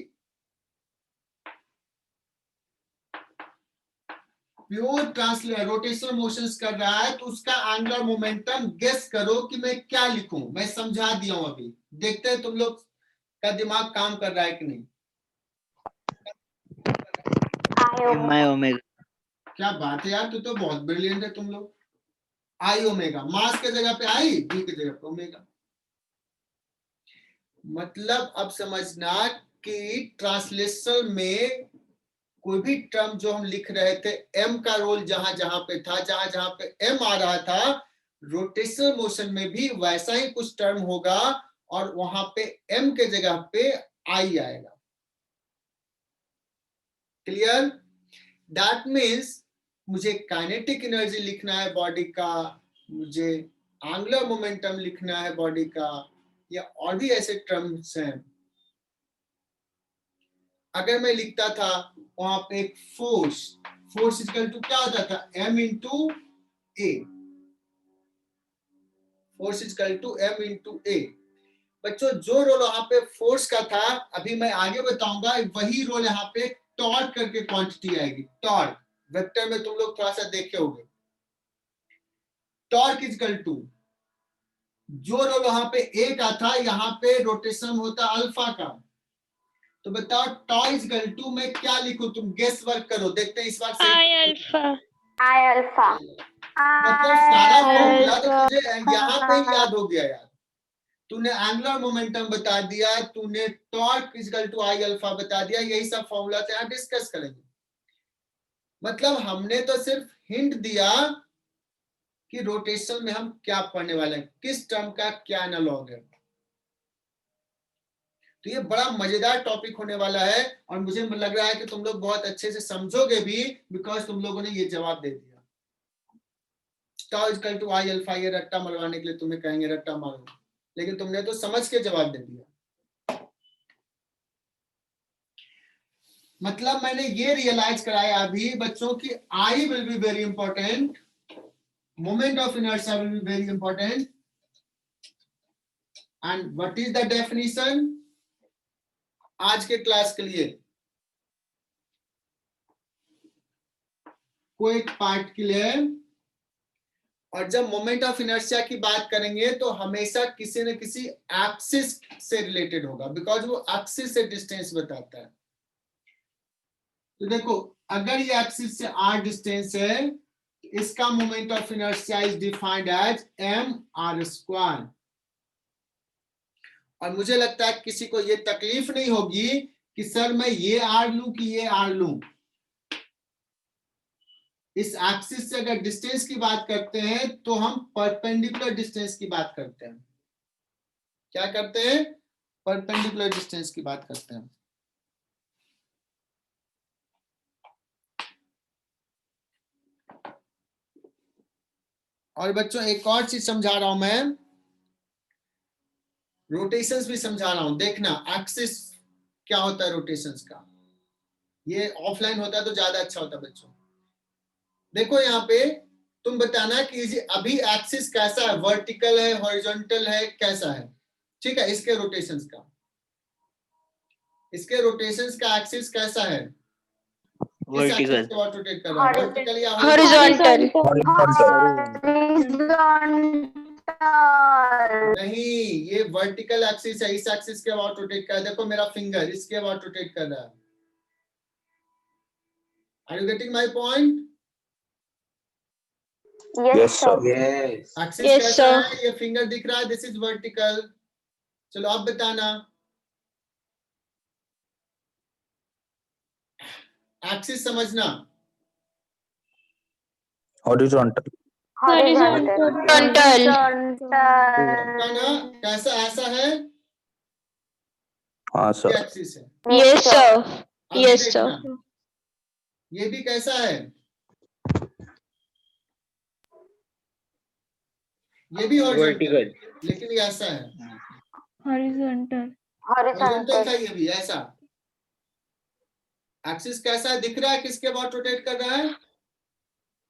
pure translate rotational motions कर रहा है तो उसका एंगुलर मोमेंटम गेस करो कि मैं क्या लिखूं। मैं समझा दिया हूं, अभी देखते हैं तुम लोग का दिमाग काम कर रहा है कि नहीं। एम आई ओमेगा। क्या बात है यार, तो बहुत ब्रिलियंट है तुम लोग। आई ओमेगा, मास के जगह पे आई, बी के जगह पे ओमेगा। मतलब अब समझना कि ट्रांसलेशन में कोई भी टर्म जो हम लिख रहे थे, एम का रोल जहां जहां पे था, जहां जहां पे एम आ रहा था, रोटेशनल मोशन में भी वैसा ही कुछ टर्म होगा और वहां पे एम के जगह पे आई आएगा। क्लियर? दैट मीन्स मुझे काइनेटिक एनर्जी लिखना है बॉडी का, मुझे एंगुलर मोमेंटम लिखना है बॉडी का, या और भी ऐसे टर्म्स हैं। अगर मैं लिखता था वहां पे एक फोर्स, फोर्स इक्वल टू क्या होता था? m into a. Force equal to m into a. बच्चों जो रोल वहां पे फोर्स का था, अभी मैं आगे बताऊंगा, वही रोल यहाँ पे टॉर्क करके क्वांटिटी आएगी। टॉर्क वेक्टर में तुम लोग थोड़ा सा देखे होंगे। टॉर्क इक्वल टू जो रोल वहां पे ए का था, यहाँ पे रोटेशन होता अल्फा का। तो बताओ टॉ इक्वल टू मैं क्या लिखूं? तुम गेस वर्क करो, देखते हैं इस बार से। I alpha. I alpha. मतलब सारा फॉर्मूला तो alpha. तुझे यहाँ पे ही याद हो गया यार। तूने एंगुलर मोमेंटम बता दिया, तूने torque equal to I alpha बता दिया, यही सब फॉर्मूला से यहाँ डिस्कस करेंगे। मतलब हमने तो सिर्फ हिंट दिया कि रोटेशन में हम क्या पढ़ने वाले हैं, किस टर्म का क्या एनालॉग है। तो ये बड़ा मजेदार टॉपिक होने वाला है और मुझे लग रहा है कि तुम लोग बहुत अच्छे से समझोगे भी, बिकॉज तुम लोगों ने ये जवाब दे दिया। टॉ इक्वल टू आई अल्फा, ये रट्टा मरवाने के लिए तुम्हें कहेंगे रट्टा मारो, लेकिन तुमने तो समझ के जवाब दे दिया। मतलब मैंने ये रियलाइज कराया अभी बच्चों की I will be very important, moment of inertia will be very important, and what is the definition आज के क्लास के लिए? कोई एक पार्टिकल है और जब मोमेंट ऑफ इनर्शिया की बात करेंगे तो हमेशा किसी न किसी एक्सिस से रिलेटेड होगा, बिकॉज वो एक्सिस से डिस्टेंस बताता है। तो देखो अगर ये एक्सिस से r डिस्टेंस है, इसका moment of inertia is defined as mr²। और मुझे लगता है किसी को ये तकलीफ नहीं होगी कि सर मैं ये r लूं कि ये r लूं। इस एक्सिस से अगर डिस्टेंस की बात करते हैं तो हम परपेंडिकुलर डिस्टेंस की बात करते हैं। क्या करते हैं? परपेंडिकुलर डिस्टेंस की बात करते हैं। और बच्चों एक और चीज समझा रहा हूं मैं, रोटेशंस भी समझा रहा हूं। देखना एक्सिस क्या होता है रोटेशंस का, ये ऑफलाइन होता है तो ज्यादा अच्छा होता है बच्चों। देखो यहाँ पे तुम बताना कि ये अभी एक्सिस कैसा है, वर्टिकल है, हॉरिजॉन्टल है, कैसा है, ठीक है। इसके रोटेशंस का एक्सिस कैसा है, किस एक्सिस Vertical. के बाद रोटेट कर रहा है, वर्टिकल या Horizontal. नहीं, ये वर्टिकल एक्सिस है, इस एक्सिस के अबाउट रोटेट कर रहा है। देखो मेरा फिंगर इसके अबाउट रोटेट कर रहा है। Are you getting my point? Yes, sir. Yes. Axis Yes, कैसा sir. है, ये फिंगर दिख रहा है, दिस इज वर्टिकल। चलो अब बताना एक्सिस समझना, horizontal, Horizontal. बताना कैसा, ऐसा है, हाँ ये सर, एक्सिस है। Yes, sir. अभी Yes, देखना sir. ये भी कैसा है, ये भी हॉरिजॉन्टल, लेकिन ये ऐसा है, Horizontal. हॉरिजॉन्टल था ये भी ऐसा। एक्सिस कैसा है दिख रहा है, किसके अबाउट रोटेट कर रहा है,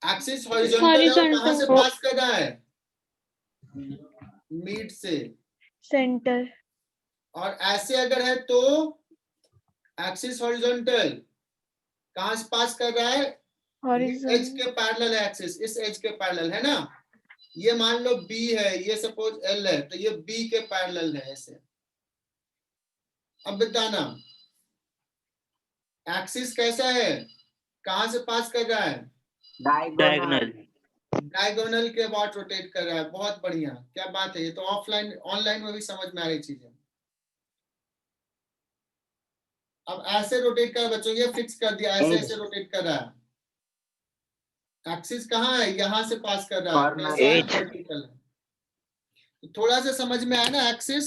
एक्सिस हॉरिजॉन्टल है और कहां से पास कर रहा है, मिड से। Center. और ऐसे अगर है तो एक्सिस हॉरिजॉन्टल कहां से पास कर रहा है, एज के पैरेलल है एक्सिस, इस एज के पैरेलल है ना। ये मान लो B है, ये सपोज L है, तो ये B के पैरेलल है ऐसे। अब बताना एक्सिस कैसा है, कहां से पास कर रहा है, Diagonal. डायगोनल के अबाउट रोटेट कर रहा है। बहुत बढ़िया, क्या बात है, ये तो ऑफलाइन ऑनलाइन में भी समझ में आ रही चीजें। अब ऐसे रोटेट कर बच्चों, ये फिक्स कर दिया, ऐसे ऐसे रोटेट कर रहा है। एक्सिस कहाँ है, यहां से पास कर रहा है, कैसा है, Edge. वर्टिकल है। तो थोड़ा सा समझ में आया ना एक्सिस,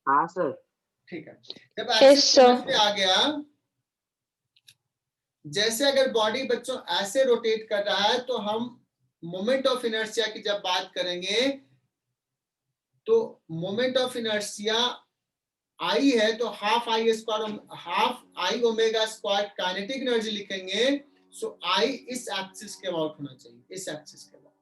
हाँ सर। ठीक है। जब Yes, एक्सिस sir. समझ में आ गया, जैसे अगर बॉडी बच्चों ऐसे रोटेट कर रहा है तो हम मोमेंट ऑफ इनर्शिया की जब बात करेंगे तो मोमेंट ऑफ इनर्शिया आई है तो half I omega square kinetic energy लिखेंगे। सो आई इस एक्सिस के अबाउट होना चाहिए, इस एक्सिस के अबाउट।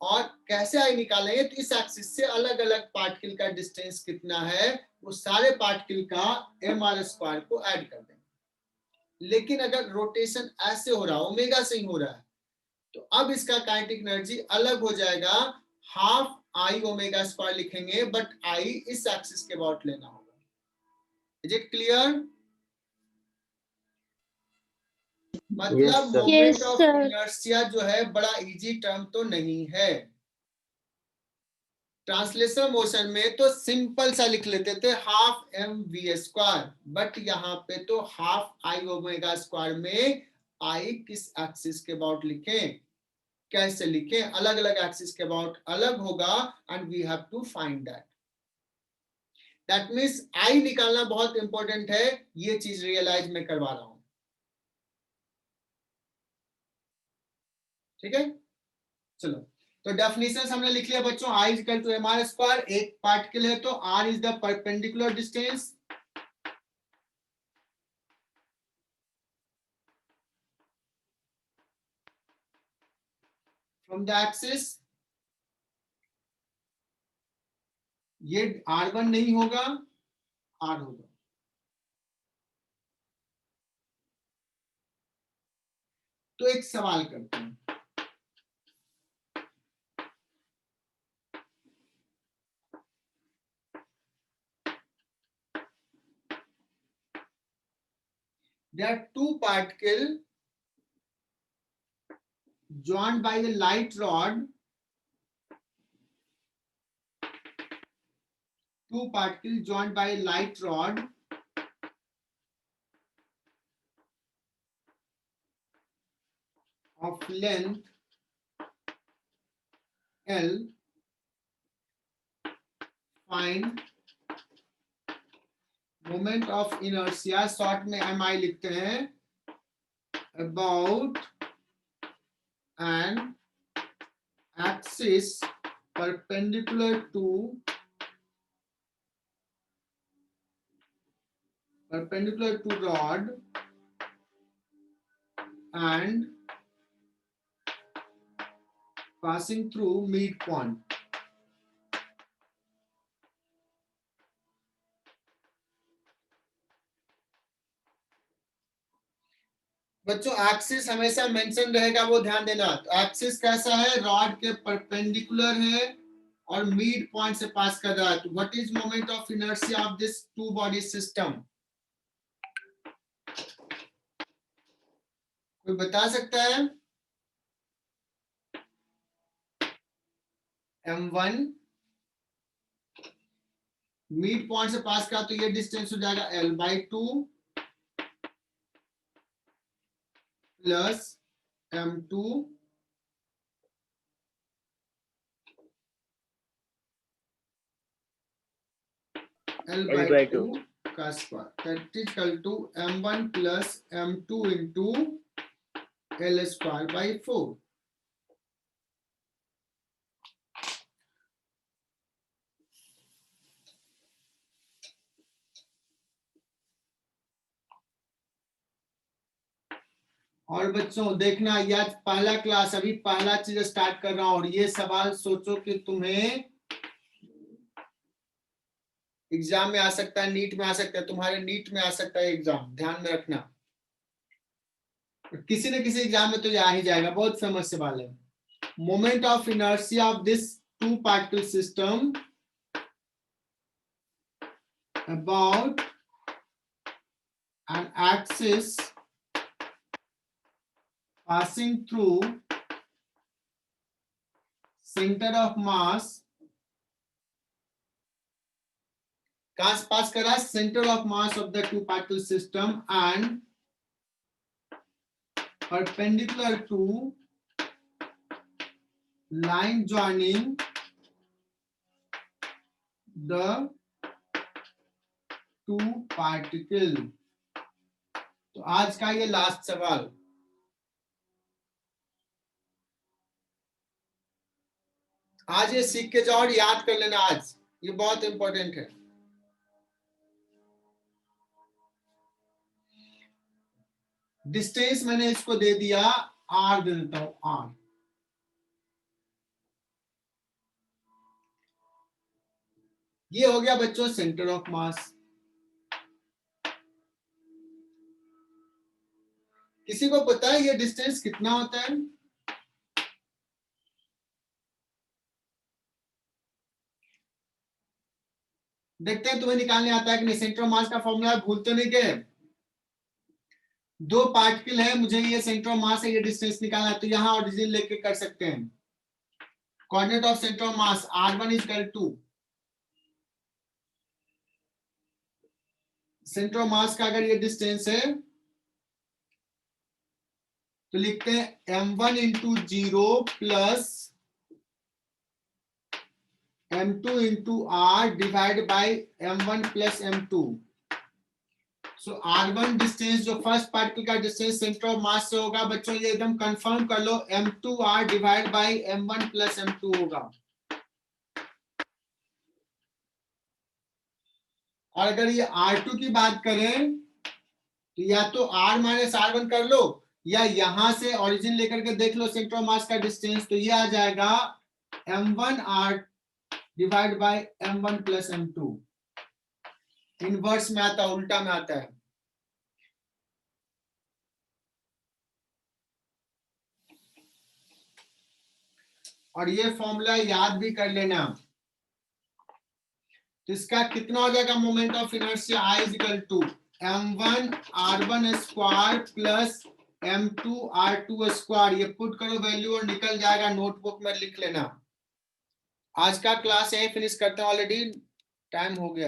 और कैसे आई निकालेंगे, तो इस एक्सिस से अलग अलग पार्टिकल का डिस्टेंस कितना है, वो सारे पार्टिकल का mr स्क्वायर को ऐड कर देंगे। लेकिन अगर रोटेशन ऐसे हो रहा है, ओमेगा से ही हो रहा है, तो अब इसका काइनेटिक एनर्जी अलग हो जाएगा, हाफ आई ओमेगा स्क्वायर लिखेंगे, बट आई इस एक्सिस के अबाउट लेना होगा। Is it clear? मतलब Yes, sir. Moment Yes, of sir. Inertia जो है बड़ा इजी टर्म तो नहीं है। ट्रांसलेशनल मोशन में तो सिंपल सा लिख लेते थे half m v square, but यहाँ पे तो हाफ आई ओमेगा स्क्वायर में आई किस एक्सिस के अबाउट लिखें, कैसे लिखें, अलग अलग एक्सिस के अबाउट अलग होगा, and we have to find that. That means I निकालना बहुत इंपॉर्टेंट है, ये चीज रियलाइज में करवा रहा हूं, ठीक है। चलो तो डेफिनेशन हमने लिख लिया बच्चों, I is equal to m r square, एक पार्टिकल है तो r is the perpendicular distance from the axis. ये R1 नहीं होगा, R होगा। तो एक सवाल करते हैं, there are two particles joined by a light rod, two particles joined by a light rod of length L. Find moment of inertia, short में MI लिखते हैं, about an axis perpendicular to rod and passing through midpoint. बच्चों axis हमेशा mention रहेगा, वो ध्यान देना। तो एक्सिस कैसा है, रॉड के परपेंडिकुलर है और मिड पॉइंट से पास कर रहा है। तो what is moment of inertia of this two body system? कोई बता सकता है? m1 मिड पॉइंट से पास का, तो ये डिस्टेंस हो जाएगा l/2 प्लस m2 l/2 का square, that is equal to m1 plus m2 into l square by 4। और बच्चों देखना, ये आज पहला क्लास, अभी पहला चीज स्टार्ट कर रहा हूं, और ये सवाल सोचो कि तुम्हें एग्जाम में आ सकता है, नीट में आ सकता है, तुम्हारे नीट में आ सकता है एग्जाम, ध्यान में रखना। किसी न किसी एग्जाम में तो ये आ ही जाएगा, बहुत फेमस सवाल है। Moment of inertia of this two particle system about an axis passing through center of mass, कहां से पास करा, center of mass of the two particle system and perpendicular to line joining the two particle। तो आज का ये last सवाल। आज ये सीख के जाओ और याद कर लेना, आज ये बहुत इंपॉर्टेंट है। डिस्टेंस मैंने इसको दे दिया r, दे देता हूं r। ये हो गया बच्चों सेंटर ऑफ मास। किसी को पता है ये डिस्टेंस कितना होता है? देखते हैं तुम्हें निकालने आता है कि नहीं। सेंटर ऑफ मास का फॉर्मूला भूल तो नहीं गए? दो पार्टिकल है, मुझे ये सेंटर ऑफ मास है, ये डिस्टेंस निकालना है, तो यहां ओरिजिन लेके कर सकते हैं। Coordinate of centre of mass r1 is equal to, centre of mass का अगर ये डिस्टेंस है तो लिखते हैं m1 into 0 plus m2 into r divide by m1 plus m2। So r1 distance जो फर्स्ट पार्टिकल का डिस्टेंस सेंटर ऑफ मास से होगा बच्चों, ये एकदम कंफर्म कर लो, m2r divide by m1 plus m2 होगा। और अगर ये r2 की बात करें तो या तो r माइनस r1 कर लो, या यहां से ओरिजिन लेकर के देख लो सेंटर ऑफ मास का डिस्टेंस, तो ये आ जाएगा m1r divide by m1 plus m2। Inverse में आता है, उल्टा में आता है। और ये फॉर्मूला याद भी कर लेना। तो इसका कितना हो जाएगा moment of inertia, I is equal to m1 r1 square plus m2 r2 square. ये पुट करो वैल्यू और निकल जाएगा, नोटबुक में लिख लेना। आज का क्लास यही फिनिश करते हैं, ऑलरेडी टाइम हो गया।